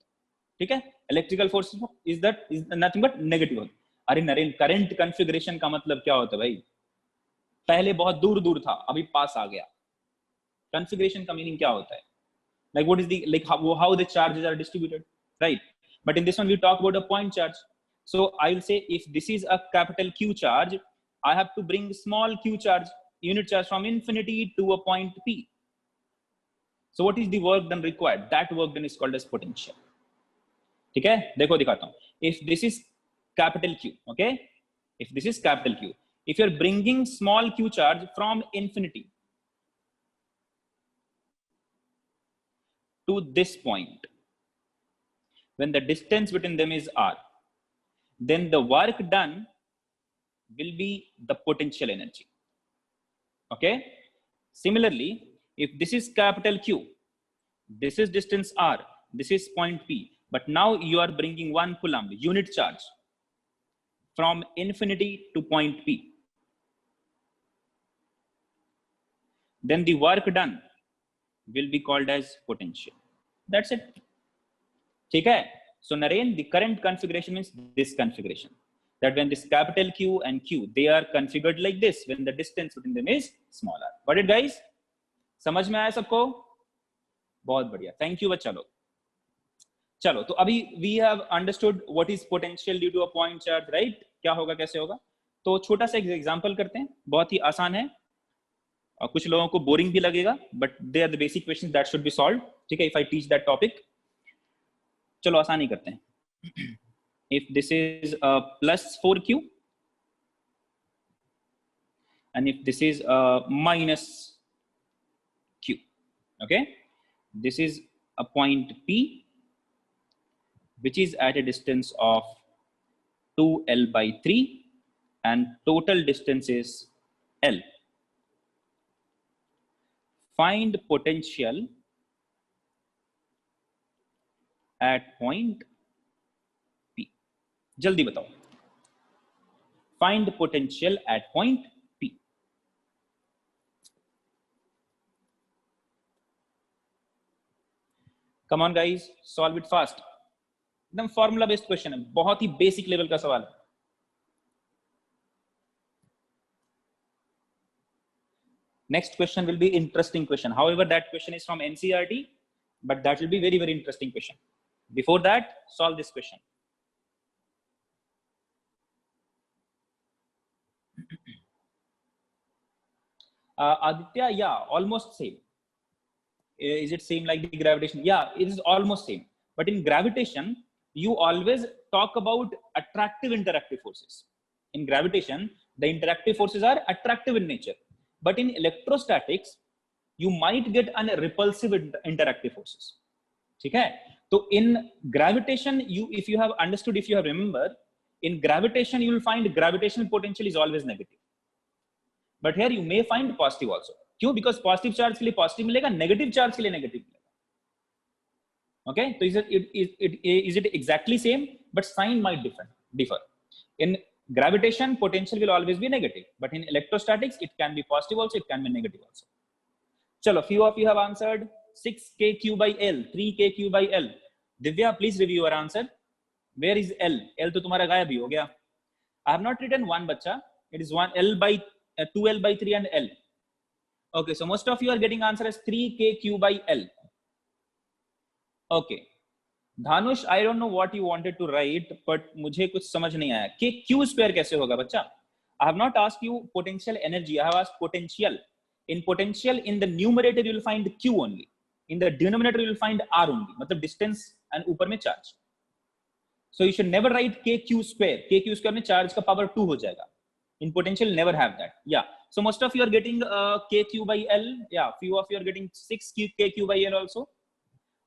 ठीक है, electrical force is that is nothing but negative. अरे Naren, current configuration का मतलब क्या होता है भाई? पहले बहुत दूर दूर था, अभी पास आ गया. कॉन्फ़िगरेशन का मीनिंग क्या होता है? Like what is the, like how the charges are distributed, right? But in this one we talk about a point charge. So I will say if this is a capital Q charge, I have to bring small q charge, unit charge from infinity to a point P. So what is the work done required? That work done is called as potential. ठीक है, देखो दिखाता हूं. If this is capital Q, okay, if this is capital Q, if you are bringing small q charge from infinity to this point, when the distance between them is r, then the work done will be the potential energy. Okay, similarly, if this is capital Q, this is distance r, this is point P, but now you are bringing 1 coulomb unit charge from infinity to point P, then the work done will be called as potential. That's it. ठीक है. So Naren, the current configuration means this configuration, that when this capital Q and Q, they are configured like this when the distance between them is smaller. Got it guys? समझ में आया सबको? बहुत बढ़िया, thank you बच्चा लोग. चलो, तो अभी we have understood what is potential due to a point charge, right? क्या होगा, कैसे होगा? तो छोटा सा एग्जांपल करते हैं, बहुत ही आसान है और कुछ लोगों को बोरिंग भी लगेगा, but they are the basic questions that should be solved. ठीक है, if I teach that topic. चलो आसानी करते हैं. If this is plus 4Q and if this is minus Q, okay, this is a point P which is at a distance of 2L by 3 and total distance is L. Find potential at point P. जल्दी बताओ. Find potential at point P. Come on guys, solve it fast. एकदम formula based question है, बहुत ही basic level का सवाल है. Next question will be interesting question. However, that question is from NCERT, but that will be very, very interesting question. Before that, solve this question. Aditya, yeah, almost same. Is it same like the gravitation? Yeah, it is almost same. But in gravitation, you always talk about attractive interactive forces. In gravitation, the interactive forces are attractive in nature. But in electrostatics, you might get an repulsive interactive forces. ठीक है? So in gravitation, if you have understood, if you have remembered, in gravitation you will find gravitational potential is always negative. But here you may find positive also. क्यों? Because positive charge के लिए positive मिलेगा, negative charge के लिए negative मिलेगा. Okay? So is it exactly same? But sign might differ. In gravitation, potential will always be negative. But in electrostatics, it can be positive also, it can be negative also. Chalo, few of you have answered 6kq by L, 3kq by L. Divya, please review your answer. Where is L? L to तुम्हारा गायब ही हो गया. I have not written 1 बच्चा. It is 1 L by 2L by 3 and L. Okay, so most of you are getting answer as 3kq by L. Okay. Dhanush, I don't know what you wanted to write, but मुझे कुछ समझ नहीं आया कि q square कैसे होगा बच्चा. I have not asked you potential energy. I have asked potential. In potential, in the numerator you will find q only. In the denominator you will find r only. मतलब distance and ऊपर में charge. So you should never write kq square. kq square में charge का power 2 हो जाएगा. In potential, never have that. Yeah. So most of you are getting kq by L. Yeah. Few of you are getting 6 kq by L also.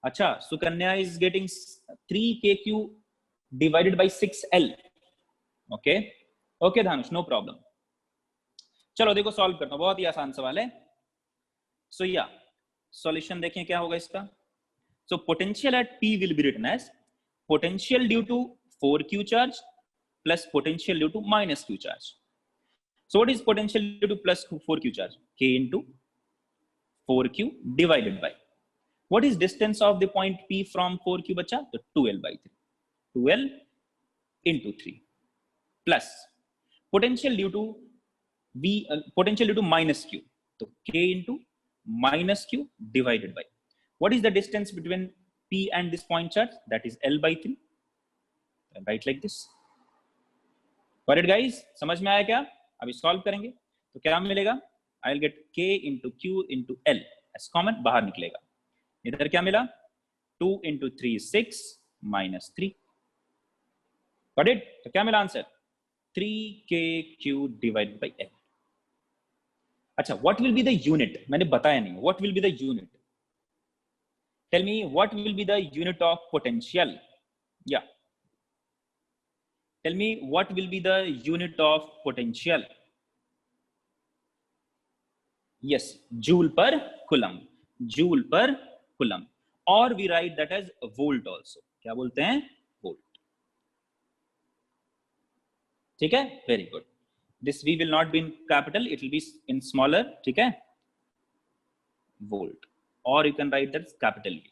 Acha, Sukanya is getting 3kq divided by 6L. Okay. Okay, Dhanush, no problem. चलो देखो solve करता हूं, बहुत ही आसान सवाल है. So yeah, solution देखें क्या होगा इसका. So potential at P will be written as potential due to 4q charge plus potential due to minus q charge. So what is potential due to plus 4q charge? K into 4q divided by. What is distance of the point P from 4q bacha? So 2L by 3. 2L into 3 plus potential due to potential due to minus q. So K into minus q divided by. What is the distance between P and this point charge? That is L by 3. And write like this. Got it, guys? समझ में आया क्या? अभी solve करेंगे तो क्या मिलेगा? I'll get K into Q into L as common, बाहर निकलेगा. इधर क्या मिला? 2 into 3 is 6 minus 3. Got it? तो क्या मिला answer? 3kq divided by L. अच्छा, what will be the unit? मैंने बताया नहीं. What will be the unit? Tell me what will be the unit of potential? Yeah. Tell me what will be the unit of potential? Yes, joule per coulomb. Joule per coulomb. Or we write that as volt also. क्या बोलते हैं? Volt. ठीक है? Very good. This V will not be in capital. It will be in smaller. ठीक है? Volt. Or you can write that as capital V.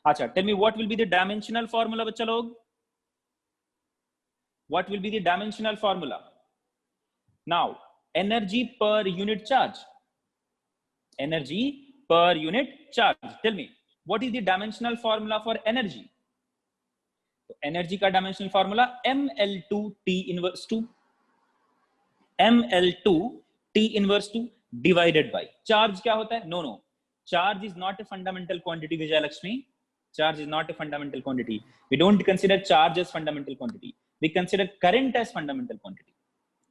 अच्छा, tell me what will be the dimensional formula बच्चा लोग? What will be the dimensional formula? Now, energy per unit charge. Energy per unit charge. Tell me, what is the dimensional formula for energy? So, energy का dimensional formula ml2 T inverse 2. ml2 T inverse 2 divided by. Charge क्या होता है? No, no. Charge is not a fundamental quantity, Vijay Lakshmi. Charge is not a fundamental quantity. We don't consider charge as fundamental quantity. We consider current as fundamental quantity.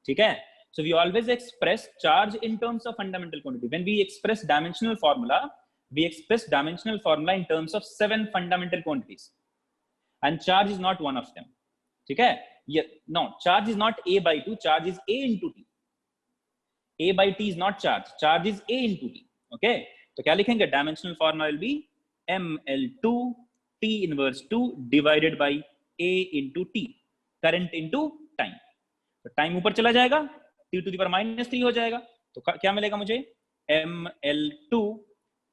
ठीक है? So we always express charge in terms of fundamental quantity. When we express dimensional formula, we express dimensional formula in terms of 7 fundamental quantities. And charge is not one of them. ठीक है? Yeah, no, charge is not A by 2, charge is A into T. A by T is not charge, charge is A into T. Okay? तो क्या लिखेंगे? Dimensional formula will be ml2 T inverse 2 divided by A into T. Current into time. तो time ऊपर चला जाएगा, T to the power -3 हो जाएगा. तो क्या मिलेगा मुझे? ml2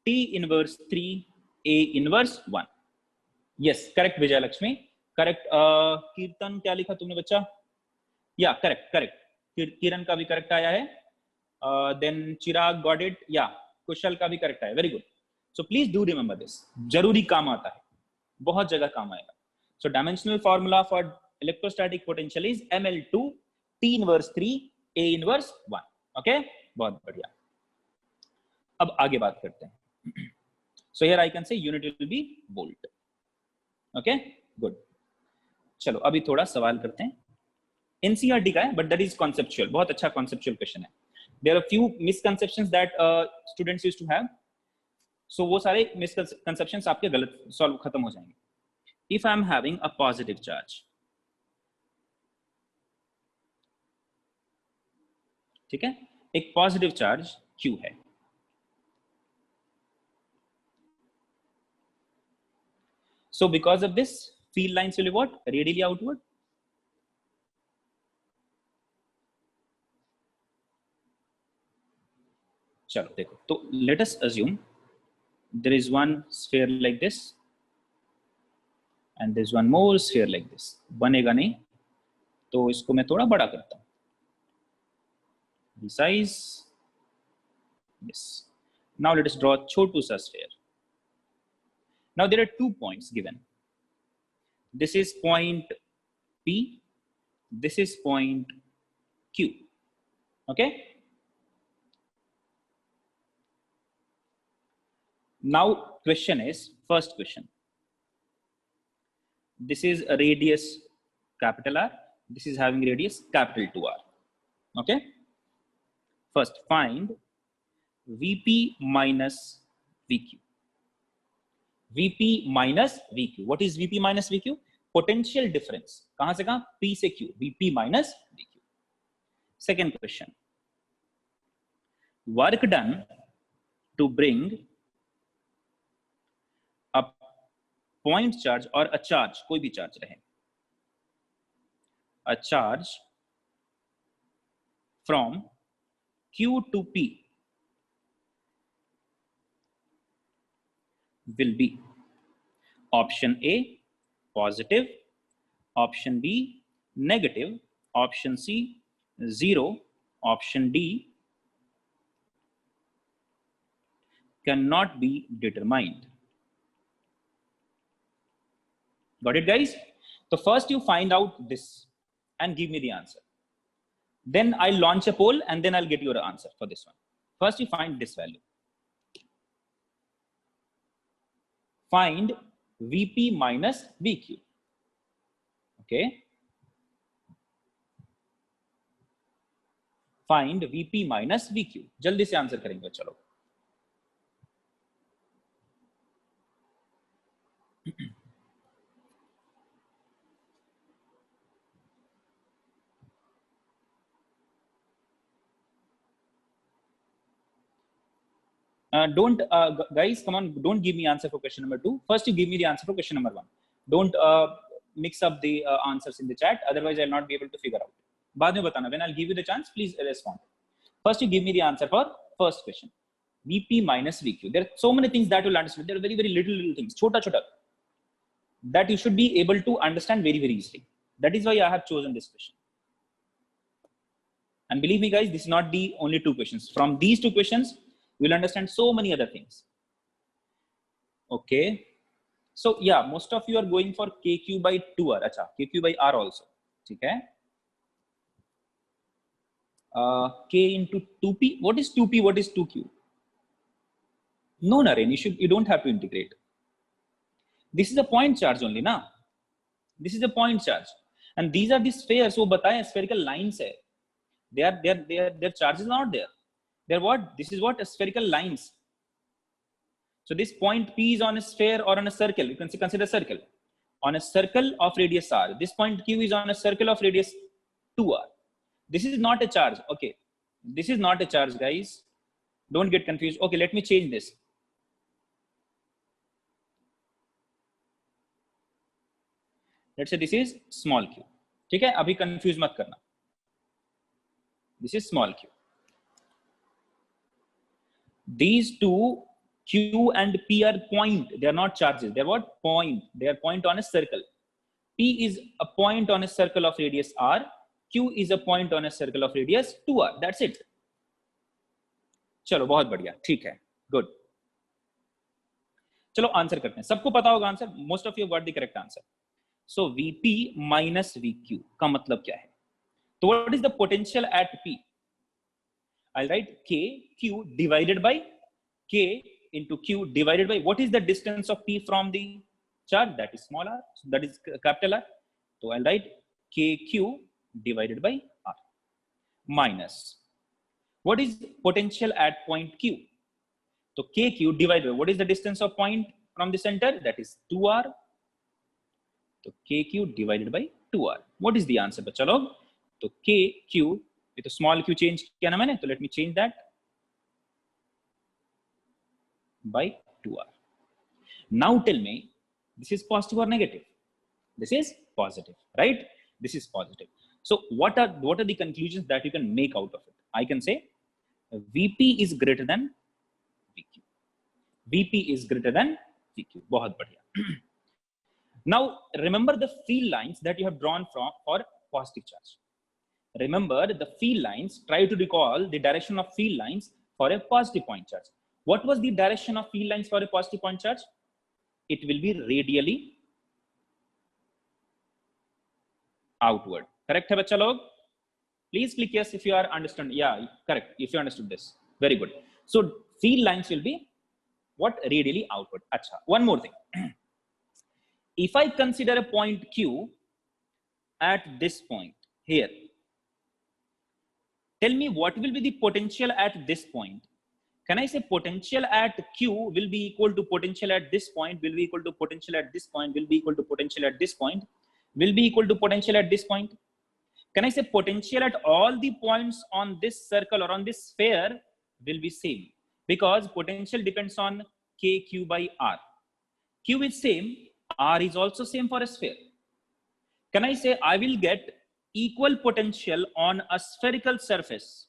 T inverse 3 A inverse 1. Yes, correct Vijay Lakshmi. Correct. कीर्तन क्या लिखा तुमने बच्चा? या करेक्ट. किरण का भी करेक्ट आया है. Then Chirag got it. या कुशल का भी करेक्ट आया. Very good. So please do remember this. जरूरी काम आता है. बहुत जगह काम आएगा. So dimensional formula for electrostatic potential is ml2 T inverse 3 A inverse 1. Okay? बहुत बढ़िया. अब आगे बात करते हैं. So here I can say unit will be volt. Okay? Good. चलो अभी थोड़ा सवाल करते हैं. NCERT का है, but that is conceptual. बहुत अच्छा conceptual question है. There are few misconceptions that students used to have. So वो सारे misconceptions आपके गलत solve खत्म हो जाएंगे. If I am having a positive charge, ठीक है, एक पॉजिटिव चार्ज Q है. So because of this, field lines will be what? Radially outward. चलो देखो, तो let us assume there is one sphere like this and there is one more sphere like this. बनेगा नहीं, तो इसको मैं थोड़ा बड़ा करता हूँ. The size Yes. Now let us draw chotu sa sphere. Now there are 2 points given. This is point P, this is point Q. Okay. Now question is, first question. This is a radius capital R. This is having radius capital 2R. Okay. First find VP minus VQ. VP minus VQ. What is VP minus VQ? Potential difference. कहां से कहां? P से Q. VP minus VQ. Second question. Work done to bring a point charge or a charge, कोई भी charge रहे, a charge from Q to P will be option A positive, option B negative, option C 0, option D cannot be determined. Got it, guys? So first you find out this and give me the answer. Then I'll launch a poll and then I'll get your answer for this one. First you find this value. Find VP minus VQ. Okay. Find VP minus VQ. जल्दी से answer करेंगे, चलो. Don't guys, come on, don't give me answer for question number 2. First you give me the answer for question number 1. Don't mix up the answers in the chat, otherwise I'll not be able to figure out. बाद में बताना. When I'll give you the chance, please respond. First you give me the answer for first question. VP minus VQ. There are so many things that you'll understand. There are very little things, chota that you should be able to understand very easily. That is why I have chosen this question. And believe me guys, this is not the only 2 questions. From these 2 questions we'll understand so many other things. Okay. So yeah, most of you are going for KQ by 2R. Acha, KQ by R also. Okay. K into 2P. What is 2P? What is 2Q? No, Naren, you don't have to integrate. This is a point charge only, na? This is a point charge. And these are the spheres. So बताएं spherical lines hai. Their charges are not there. They're what? This is what? Spherical lines. So this point P is on a sphere or on a circle. You can consider a circle. On a circle of radius R. This point Q is on a circle of radius 2R. This is not a charge. Okay. This is not a charge, guys. Don't get confused. Okay, let me change this. Let's say this is small q. ठीक है? अभी confuse मत करना. This is small q. These two Q and P are point. They are not charges. They are what? Point. They are point on a circle. P is a point on a circle of radius R. Q is a point on a circle of radius 2R. That's it. चलो बहुत बढ़िया. ठीक है. Good. चलो answer करते हैं. सबको पता होगा answer. Most of you got the correct answer. So VP minus VQ का मतलब क्या है? So what is the potential at P? I'll write KQ divided by K into Q divided by what is the distance of P from the charge? That is small r. So that is capital R. So I'll write KQ divided by R minus what is potential at point Q? So KQ divided by what is the distance of point from the center? That is 2R. So KQ divided by 2R. What is the answer, बच्चा लोग? तो KQ ये तो small q change किया ना मैंने, तो let me change that by 2R. Now tell me, this is positive or negative? This is positive, right? This is positive. So what are the conclusions that you can make out of it? I can say VP is greater than VQ. VP is greater than VQ. बहुत बढ़िया. Now remember the field lines that you have drawn for positive charge. Remember the field lines. Try to recall the direction of field lines for a positive point charge. What was the direction of field lines for a positive point charge? It will be radially outward. Correct hai bachcha log? Please click yes if you are understand. Yeah, correct. If you understood this, very good. So field lines will be what? Radially outward. Acha. One more thing. If I consider a point Q at this point here, tell me what will be the potential at this point. Can I say potential at Q will be equal to potential at this point, will be equal to potential at this point, will be equal to potential at this point, will be equal to potential at this point? Can I say potential at all the points on this circle or on this sphere will be same? Because potential depends on KQ by R. Q is same, R is also same for a sphere. Can I say I will get equal potential on a spherical surface?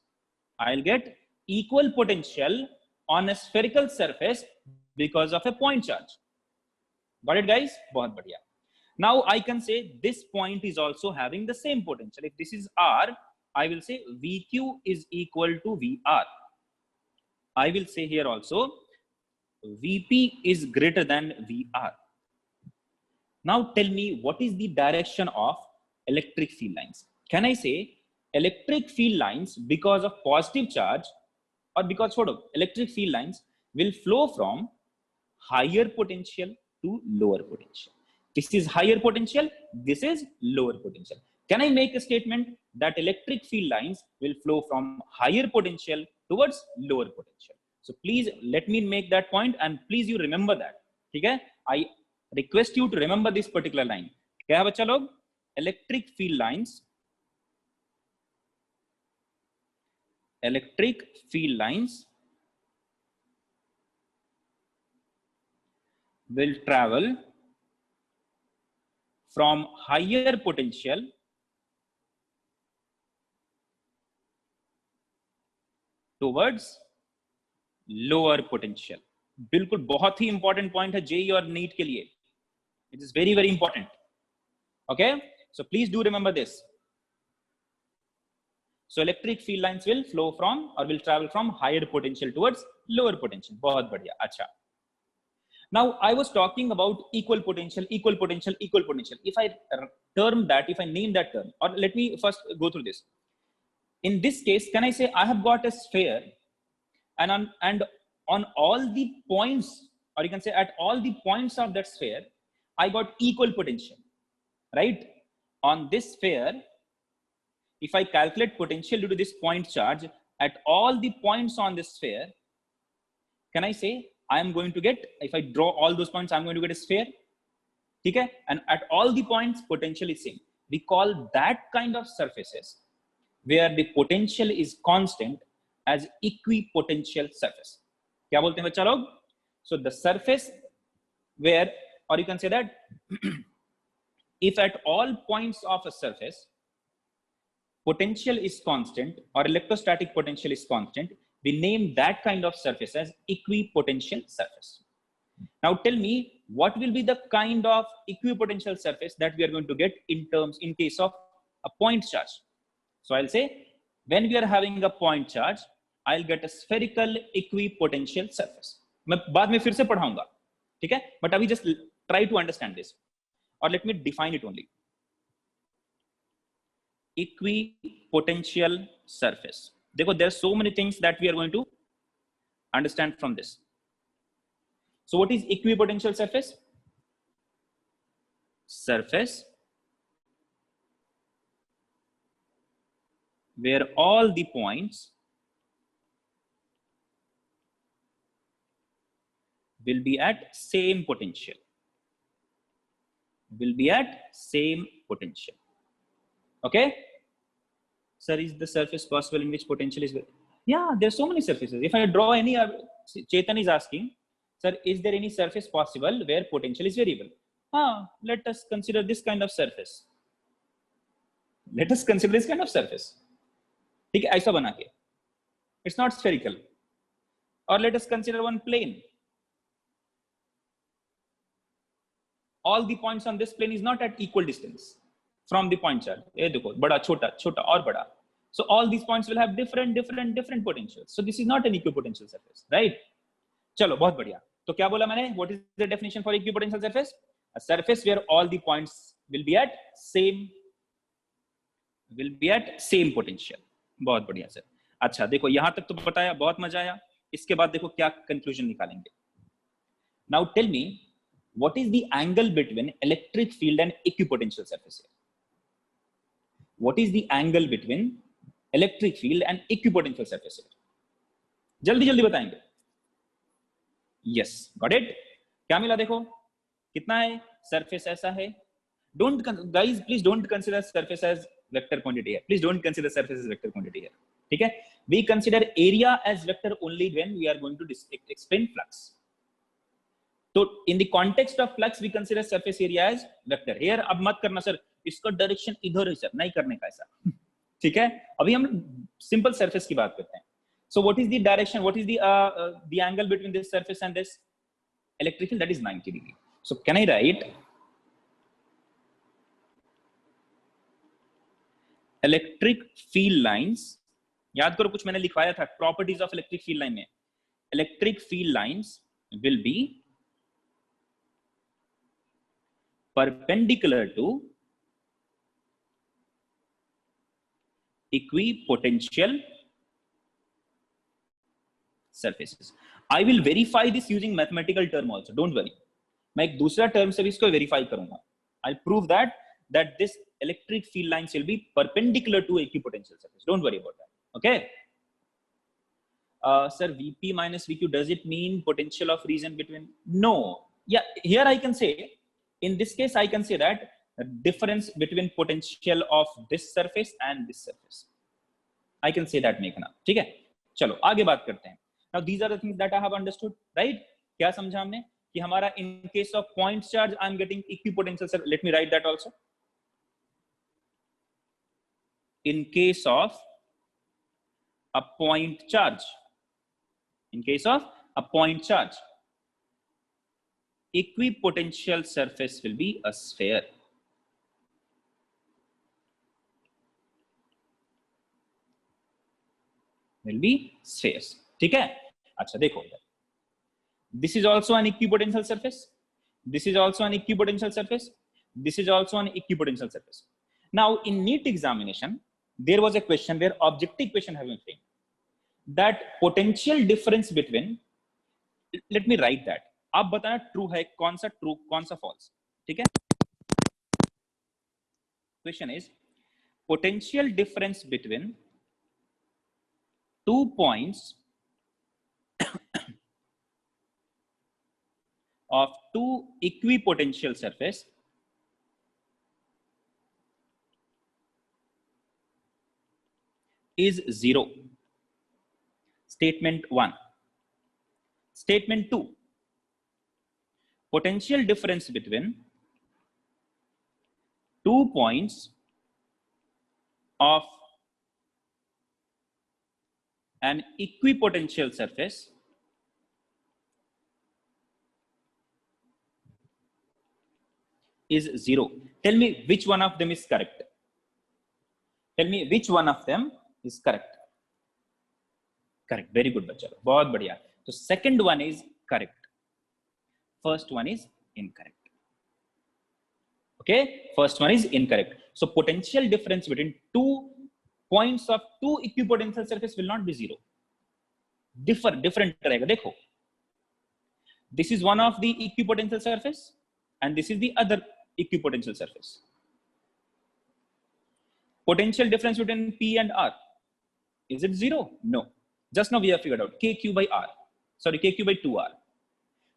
I'll get equal potential on a spherical surface because of a point charge. Got it, guys? Bahut badhiya. Now I can say this point is also having the same potential. If this is R, I will say VQ is equal to VR. I will say here also VP is greater than VR. Now tell me what is the direction of electric field lines? Can I say electric field lines, because of positive charge or because electric field lines will flow from higher potential to lower potential? This is higher potential, this is lower potential. Can I make a statement that electric field lines will flow from higher potential towards lower potential? So please let me make that point and please you remember that. Okay? I request you to remember this particular line. Kya hai bachcha log? Electric field lines will travel from higher potential towards lower potential. बिल्कुल बहुत ही important point है JEE और NEET के लिए. It is very, very important. Okay, so please do remember this. So electric field lines will flow from or will travel from higher potential towards lower potential. बहुत बढ़िया. अच्छा. Now I was talking about equal potential, equal potential, equal potential. If I term that, if I name that term, or let me first go through this. In this case, can I say I have got a sphere, and on all the points, or you can say at all the points of that sphere, I got equal potential, right? On this sphere, if I calculate potential due to this point charge at all the points on this sphere, can I say I am going to get, if I draw all those points, I'm going to get a sphere. Okay? And at all the points, potential is same. We call that kind of surfaces where the potential is constant as equipotential surface. Kya bolte hain bachcha log? So the surface where, or you can say that if at all points of a surface potential is constant or electrostatic potential is constant, we name that kind of surface as equipotential surface. Now tell me what will be the kind of equipotential surface that we are going to get in case of a point charge. So I'll say when we are having a point charge, I'll get a spherical equipotential surface. मैं बाद में फिर से पढ़ाऊंगा, ठीक है? But अभी just try to understand this, or let me define it only. Equipotential surface. Dekho, there are so many things that we are going to understand from this. So what is equipotential surface? Surface where all the points will be at same potential. Will be at same potential. Okay? Sir, is the surface possible in which potential is? Yeah, there are so many surfaces. If I draw any, Chetan is asking, sir, is there any surface possible where potential is variable? Let us consider this kind of surface. Let us consider this kind of surface. ठीक है, ऐसा बना के. It's not spherical. Or let us consider one plane. All the points on this plane is not at equal distance from the point charge. ये देखो, बड़ा छोटा, छोटा और बड़ा. So all these points will have different potentials. So this is not an equipotential surface, right? चलो बहुत बढ़िया. तो क्या बोला मैंने? What is the definition for equipotential surface? A surface where all the points will be at same potential. बहुत बढ़िया sir. अच्छा देखो यहां तक तो बताया, बहुत मजा आया. इसके बाद देखो क्या कंक्लूजन निकालेंगे. Now tell me, what is the angle between electric field and equipotential surface here? What is the angle between electric field and equipotential surface here? जल्दी जल्दी बताएंगे. Yes, got it. क्या मिला देखो, कितना है? Surface ऐसा है. Guys, please don't consider surface as vector quantity here. Please don't consider surface as vector quantity here. ठीक है? We consider area as vector only when we are going to explain flux. तो in the context of flux we consider surface area as vector. Here अब मत करना sir, इसका direction इधर है sir, नहीं करने का ऐसा. ठीक है? अभी हम सिंपल सरफेस की बात करते हैं. So what is the direction? What is the angle between this surface and this electric field? That is 90 degree. So can I write electric field lines? याद करो कुछ मैंने लिखवाया था properties of electric field line में. Electric field lines will be perpendicular to equipotential surfaces. I will verify this using mathematical term also. Don't worry. मैं एक दूसरा टर्म से भी इसको वेरीफाई करूंगा. I'll prove that this electric field lines will be perpendicular to equipotential surface. Don't worry about that. Okay. Sir, VP minus VQ, does it mean potential of region between? No. Yeah, here I can say, in this case, I can say that the difference between potential of this surface and this surface. I can say that मेघना. ठीक है? चलो आगे बात करते हैं. Now these are the things that I have understood, right? क्या समझा हमने? कि हमारा in case of point charge, I am getting equipotential surface. Let me write that also. In case of a point charge, equipotential surface will be a sphere. Will be spheres. ठीक है? अच्छा देखो इधर. This is also an equipotential surface. This is also an equipotential surface. This is also an equipotential surface. Now in NEET examination, there was a question where objective question have been framed. That potential difference between, let me write that. आप बताना true है, कौन सा true, कौन सा false. ठीक है? Question is potential difference between 2 points of 2 equipotential surface is 0. Statement 1. Statement 2. Potential difference between 2 points of an equipotential surface is 0. Tell me which one of them is correct. Tell me which one of them is correct. Correct. Very good, bachcha. बहुत बढ़िया. So second one is correct. First one is incorrect. Okay. First one is incorrect. So potential difference between 2 points of 2 equipotential surface will not be 0. Different रहेगा. देखो. This is one of the equipotential surface and this is the other equipotential surface. Potential difference between P and R. Is it 0? No. Just now we have figured out KQ by R. Sorry, KQ by 2R.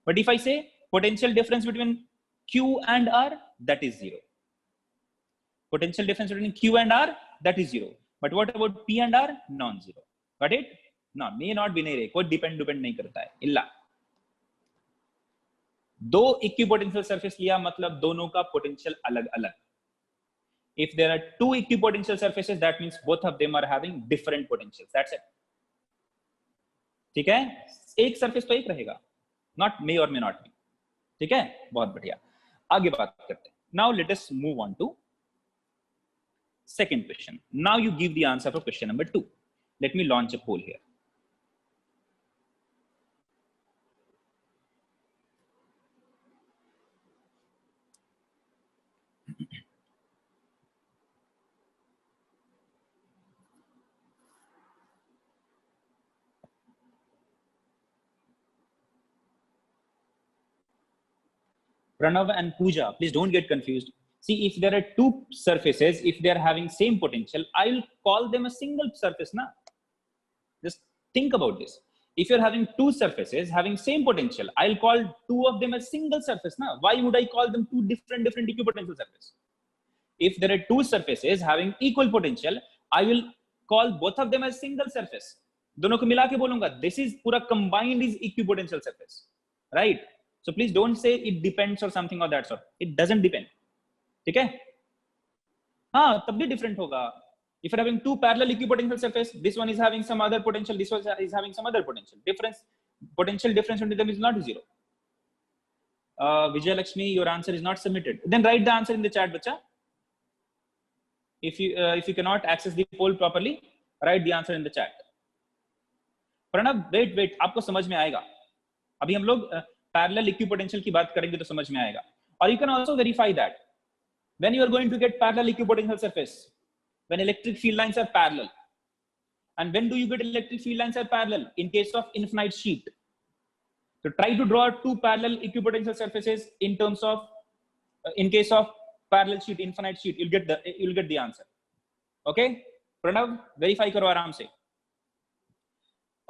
But if I say potential difference between Q and R, that is 0. Potential difference between Q and R, that is 0. But what about P and R? Non-zero. Got it? No, may not be नहीं रहे. कोई depend नहीं करता है. इल्ला. दो equipotential surface लिया मतलब दोनों का potential अलग-अलग. If there are 2 equipotential surfaces, that means both of them are having different potentials. That's it. ठीक है? एक surface तो एक रहेगा. Not may or may not be. ठीक है? बहुत बढ़िया. आगे बात करते हैं. Now let us move on to second question. Now you give the answer for question number 2. Let me launch a poll here. Pranav and Pooja, please don't get confused. See, if there are two surfaces, if they are having same potential, I will call them a single surface now. Just think about this. If you're having two surfaces having same potential, I'll call two of them a single surface now. Why would I call them two different equipotential surfaces? If there are two surfaces having equal potential, I will call both of them as single surface. दोनों को मिला के बोलूंगा, this is पूरा combined is equipotential surface, right? So please don't say it depends or something of that sort. It doesn't depend. ठीक है? हाँ, तब भी different होगा. If you're having two parallel equipotential surface, this one is having some other potential, this one is having some other potential. Potential difference between them is not zero. Vijay Lakshmi, your answer is not submitted. Then write the answer in the chat, bacha. If you cannot access the poll properly, write the answer in the chat. Pranav, wait, आपको समझ में आएगा. अभी हम लोग parallel equipotential की बात करेंगे तो समझ में आएगा. Or you can also verify that when you are going to get parallel equipotential surface, when electric field lines are parallel. And when do you get electric field lines are parallel? In case of infinite sheet. So try to draw two parallel equipotential surfaces in terms of, in case of parallel sheet, infinite sheet, you'll get the answer. Okay? Pranav, verify karo aaram se.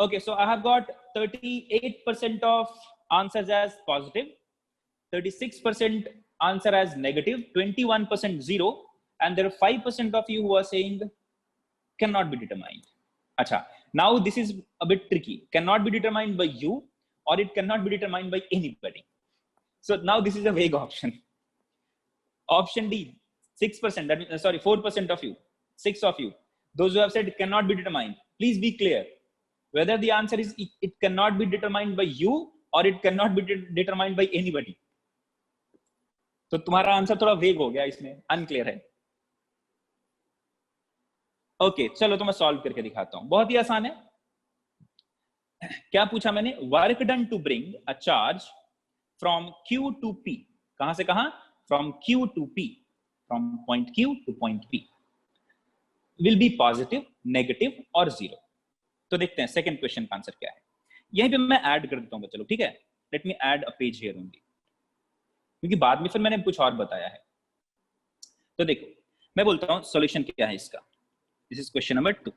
Okay, so I have got 38% of answers as positive, 36% answer as negative, 21% zero, and there are 5% of you who are saying cannot be determined. Acha, now this is a bit tricky. Cannot be determined by you, or it cannot be determined by anybody. So now this is a vague option. Option D, 6%, that means, sorry, 4% of you, 6 of you, those who have said it cannot be determined. Please be clear whether the answer is it cannot be determined by you or it cannot be determined by anybody. तो तुम्हारा answer थोड़ा वेग हो गया, इसमें unclear है. Okay, चलो तो मैं सॉल्व करके दिखाता हूं. बहुत ही आसान है. क्या पूछा मैंने? Work done to bring a charge from Q to P. कहां से कहां? From Q to P, from point Q to point P will be positive, negative और जीरो. तो देखते हैं सेकंड क्वेश्चन का आंसर क्या है. यहीं पे मैं ऐड कर देता हूं, चलो ठीक है. Let me add a page here only, क्योंकि बाद में फिर मैंने कुछ और बताया है. तो देखो, मैं बोलता हूं सॉल्यूशन क्या है इसका. This is question number 2.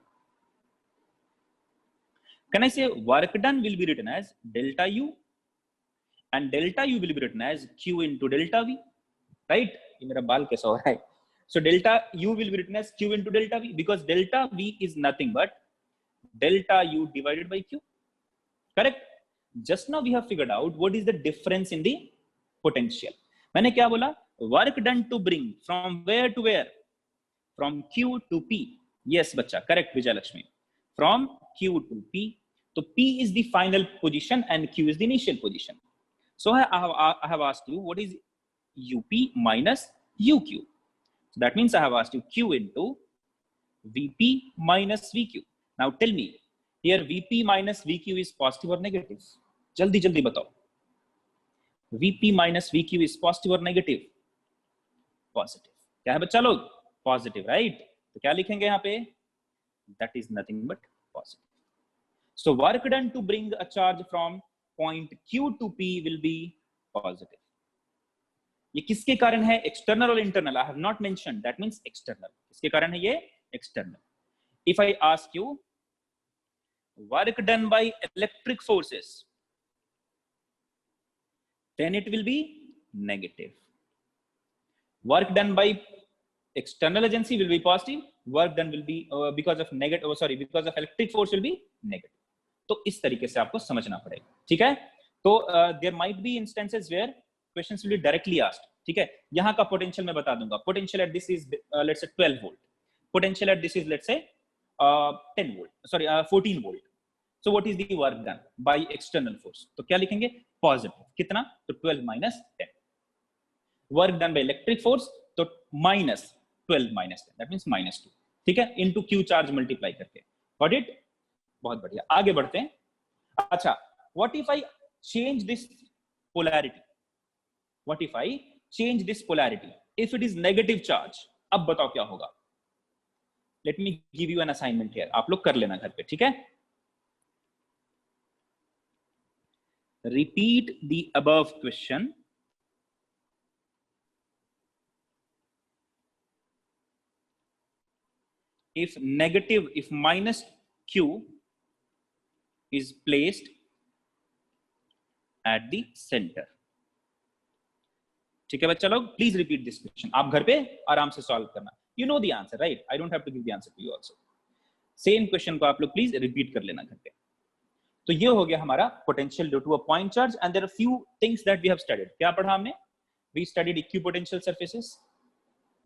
Can I say work done will be written as delta U and delta U will be written as Q into delta V, right? ये मेरा बाल कैसा हो रहा है. So delta U will be written as Q into delta V because delta V is nothing but delta U divided by Q. Correct? Just now we have figured out what is the difference in the potential. मैंने क्या बोला? Work done to bring from where to where? From Q to P. Yes, बच्चा, correct, Vijay Lakshmi. From Q to P. So P is the final position and Q is the initial position. So I have asked you what is UP minus UQ. So that means I have asked you Q into VP minus VQ. Now tell me, here VP minus VQ is positive or negative? जल्दी जल्दी बताओ. VP minus VQ is positive or negative? Positive. क्या है बच्चा लोग? Positive, right? तो क्या लिखेंगे यहाँ पे? That is nothing but positive. So work done to bring a charge from point Q to P will be positive. ये किसके कारण है? External or internal? I have not mentioned. That means external. किसके कारण है ये? External. If I ask you, work done by electric forces, then it will be negative. Work done by external agency will be positive. Work done will be because of negative. Oh, sorry, because of electric force will be negative. तो इस तरीके से आपको समझना पड़ेगा. ठीक है? तो there might be instances where questions will be directly asked. ठीक है? यहाँ का potential मैं बता दूंगा. Potential at this is let's say 12 volt. Potential at this is let's say 10 volt. Sorry, 14 volt. So what is the work done by external force? तो क्या लिखेंगे? Positive. कितना? तो 12 minus 10. Work done by electric force, तो minus 12 minus 10, that means -2, ठीक है, into q charge multiply करके, got it? बहुत बढ़िया, आगे बढ़ते हैं. अच्छा, what if I change this polarity? What if I change this polarity? If it is negative charge, अब बताओ क्या होगा? Let me give you an assignment here. आप लोग कर लेना घर पे, ठीक है? Repeat the above question. If minus q is placed at the center. ठीक है बच्चा लोग, प्लीज रिपीट दिस क्वेश्चन. आप घर पे आराम से सॉल्व करना. You know the answer, right? I don't have to give the answer to you also. Same question को आप लोग प्लीज रिपीट कर लेना घर पे. तो ये हो गया हमारा potential due to a point charge. And there are few things that we have studied. क्या पढ़ा हमने? We studied equipotential surfaces,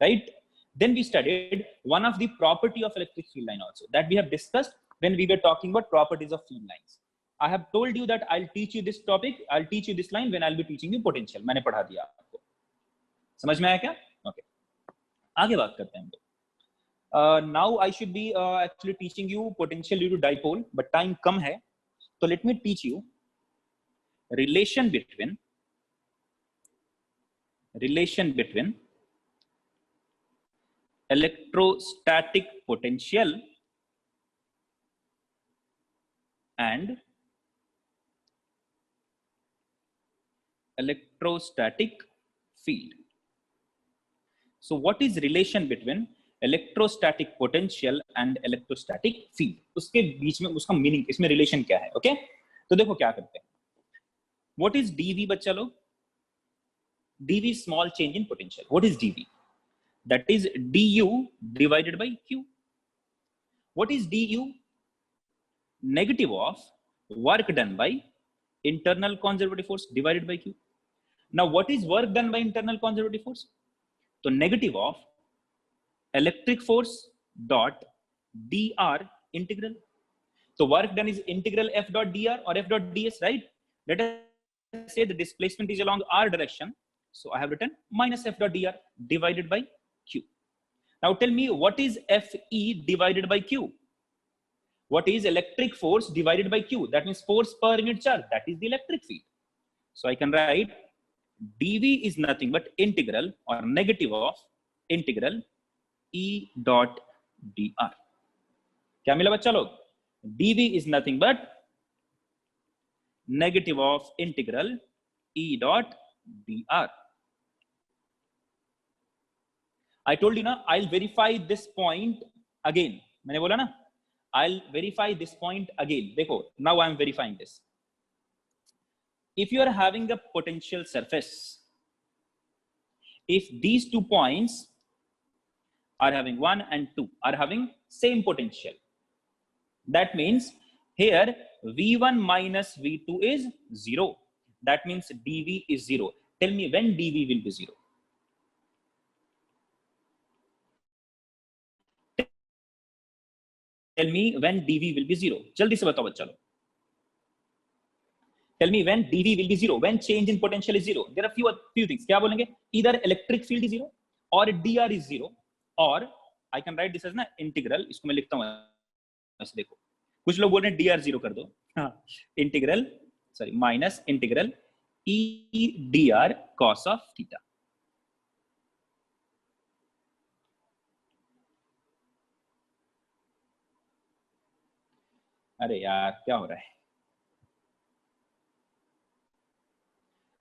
right? Then we studied one of the property of electric field line also that we have discussed when we were talking about properties of field lines. I have told you that I'll teach you this topic, I'll teach you this line when I'll be teaching you potential. मैंने पढ़ा दिया आपको. समझ में आया क्या? Okay. आगे बात करते हैं हम लोग. Now I should be actually teaching you potential due to dipole, but time कम है. So let me teach you relation between electrostatic potential and electrostatic field. So what is relation between electrostatic potential and electrostatic field? उसके बीच में उसका meaning, इसमें relation क्या है? Okay, तो देखो क्या करते हैं. What is dV बच्चा लोग? dV is small change in potential. What is dV? That is du divided by q. What is du? Negative of work done by internal conservative force divided by q. Now what is work done by internal conservative force? So negative of electric force dot dr integral. So work done is integral f dot dr or f dot ds, right? Let us say the displacement is along r direction. So I have written minus f dot dr divided by q. Now tell me, what is Fe divided by q? What is electric force divided by q? That means force per unit charge. That is the electric field. So I can write dV is nothing but integral or negative of integral E dot dr. क्या मिला बच्चा लोग? dV is nothing but negative of integral E dot dr. I told you ना, I'll verify this point again. मैंने बोला ना, I'll verify this point again. देखो, now I'm verifying this. If you are having a potential surface, if these 2 points are having 1 and 2 are having same potential, that means here V1 minus V2 is 0. That means dV is 0. Tell me when dV will be 0. Tell me when dV will be 0. जल्दी से बताओ बच्चा लोग. Tell me when dV will be 0. When change in potential is 0. There are few things. क्या बोलेंगे? Either electric field is 0 or dr is 0, or I can write this as ना integral. इसको मैं लिखता हूँ ऐसे. देखो, कुछ लोग बोल रहे हैं dr 0 कर दो. हाँ, integral minus integral E dr cos of theta. अरे यार क्या हो रहा है?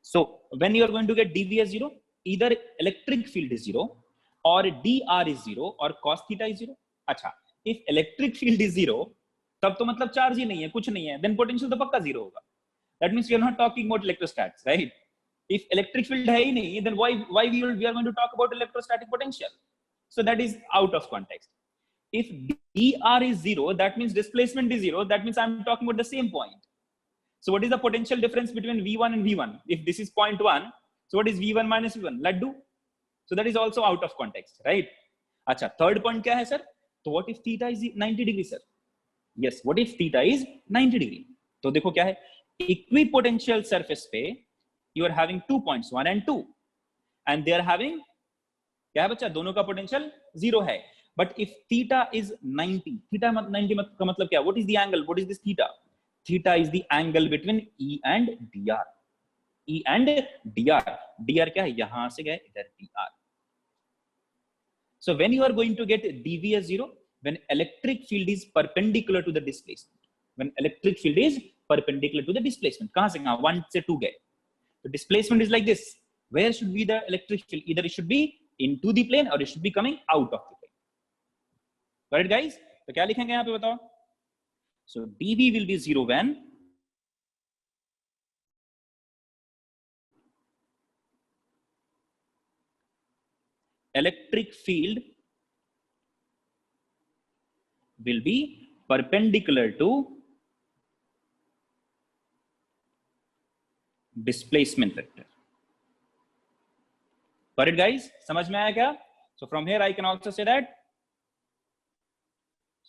So when you are going to get dV as 0, either electric field is 0 or dr is 0 or cos theta is 0. अच्छा, if electric field is 0, तब तो मतलब चार्ज ही नहीं है, कुछ नहीं है, then potential तो पक्का 0 होगा. That means we are not talking about electrostats, right? If electric field है ही नहीं, then why we are going to talk about electrostatic potential? So that is out of context. If dr is 0, that means displacement is 0. That means I'm talking about the same point. So what is the potential difference between V1 and V1? If this is 0.1, so what is V1 minus V1? Laddu. So that is also out of context, right? अच्छा, third point क्या है sir? So what if theta is 90 degree, sir? Yes, what if theta is 90 degree? तो देखो क्या है? Equipotential surface पे you are having 2 points, 1 and 2, and they are having क्या है बच्चा, दोनों का पोटेंशियल 0 है। But if theta is 90, theta 90 का मतलब क्या, what is the angle, what is this theta, theta is the angle between E and dr, E and dr, dr क्या है, यहां से गए इधर dr. So when you are going to get dv as 0, when electric field is perpendicular to the displacement, when electric field is perpendicular to the displacement, kahan se kahan, 1 se 2 gaye, the displacement is like this, where should be the electric field, either it should be into the plane or it should be coming out of the plane. Got it guys? तो क्या लिखेंगे यहाँ पे बताओ? So dv will be 0 when electric field will be perpendicular to displacement vector. Got it guys? समझ में आया क्या? So from here I can also say that,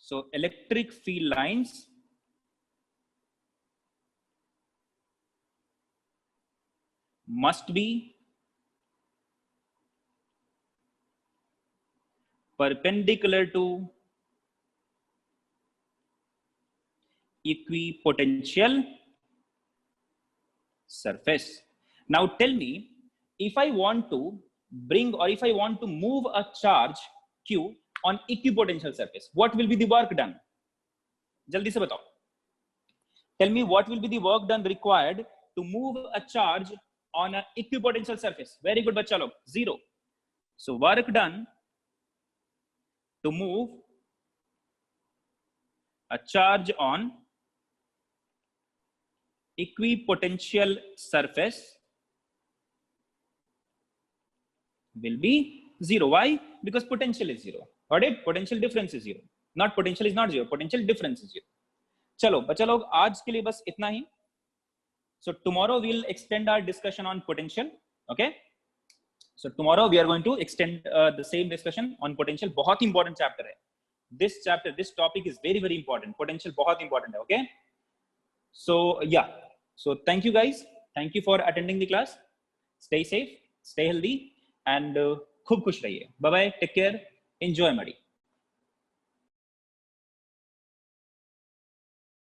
so electric field lines must be perpendicular to equipotential surface. Now tell me, if I want to bring or if I want to move a charge Q on equipotential surface, what will be the work done? Jaldi se batao. Tell me what will be the work done required to move a charge on an equipotential surface. Very good bachcha log, 0. So work done to move a charge on equipotential surface will be 0. Why? Because potential is 0. Got it? Potential difference is 0. Not potential is not 0. Potential difference is 0. चलो बच्चा लोग आज के लिए बस इतना ही. So tomorrow we'll extend our discussion on potential. Okay? So tomorrow we are going to extend the same discussion on potential. बहुत important chapter है. This chapter, this topic is very very important. Potential बहुत important है. Okay? So yeah. So thank you guys. Thank you for attending the class. Stay safe, stay healthy, and खूब खुश रहिए. Bye bye. Take care. Enjoy, Madi.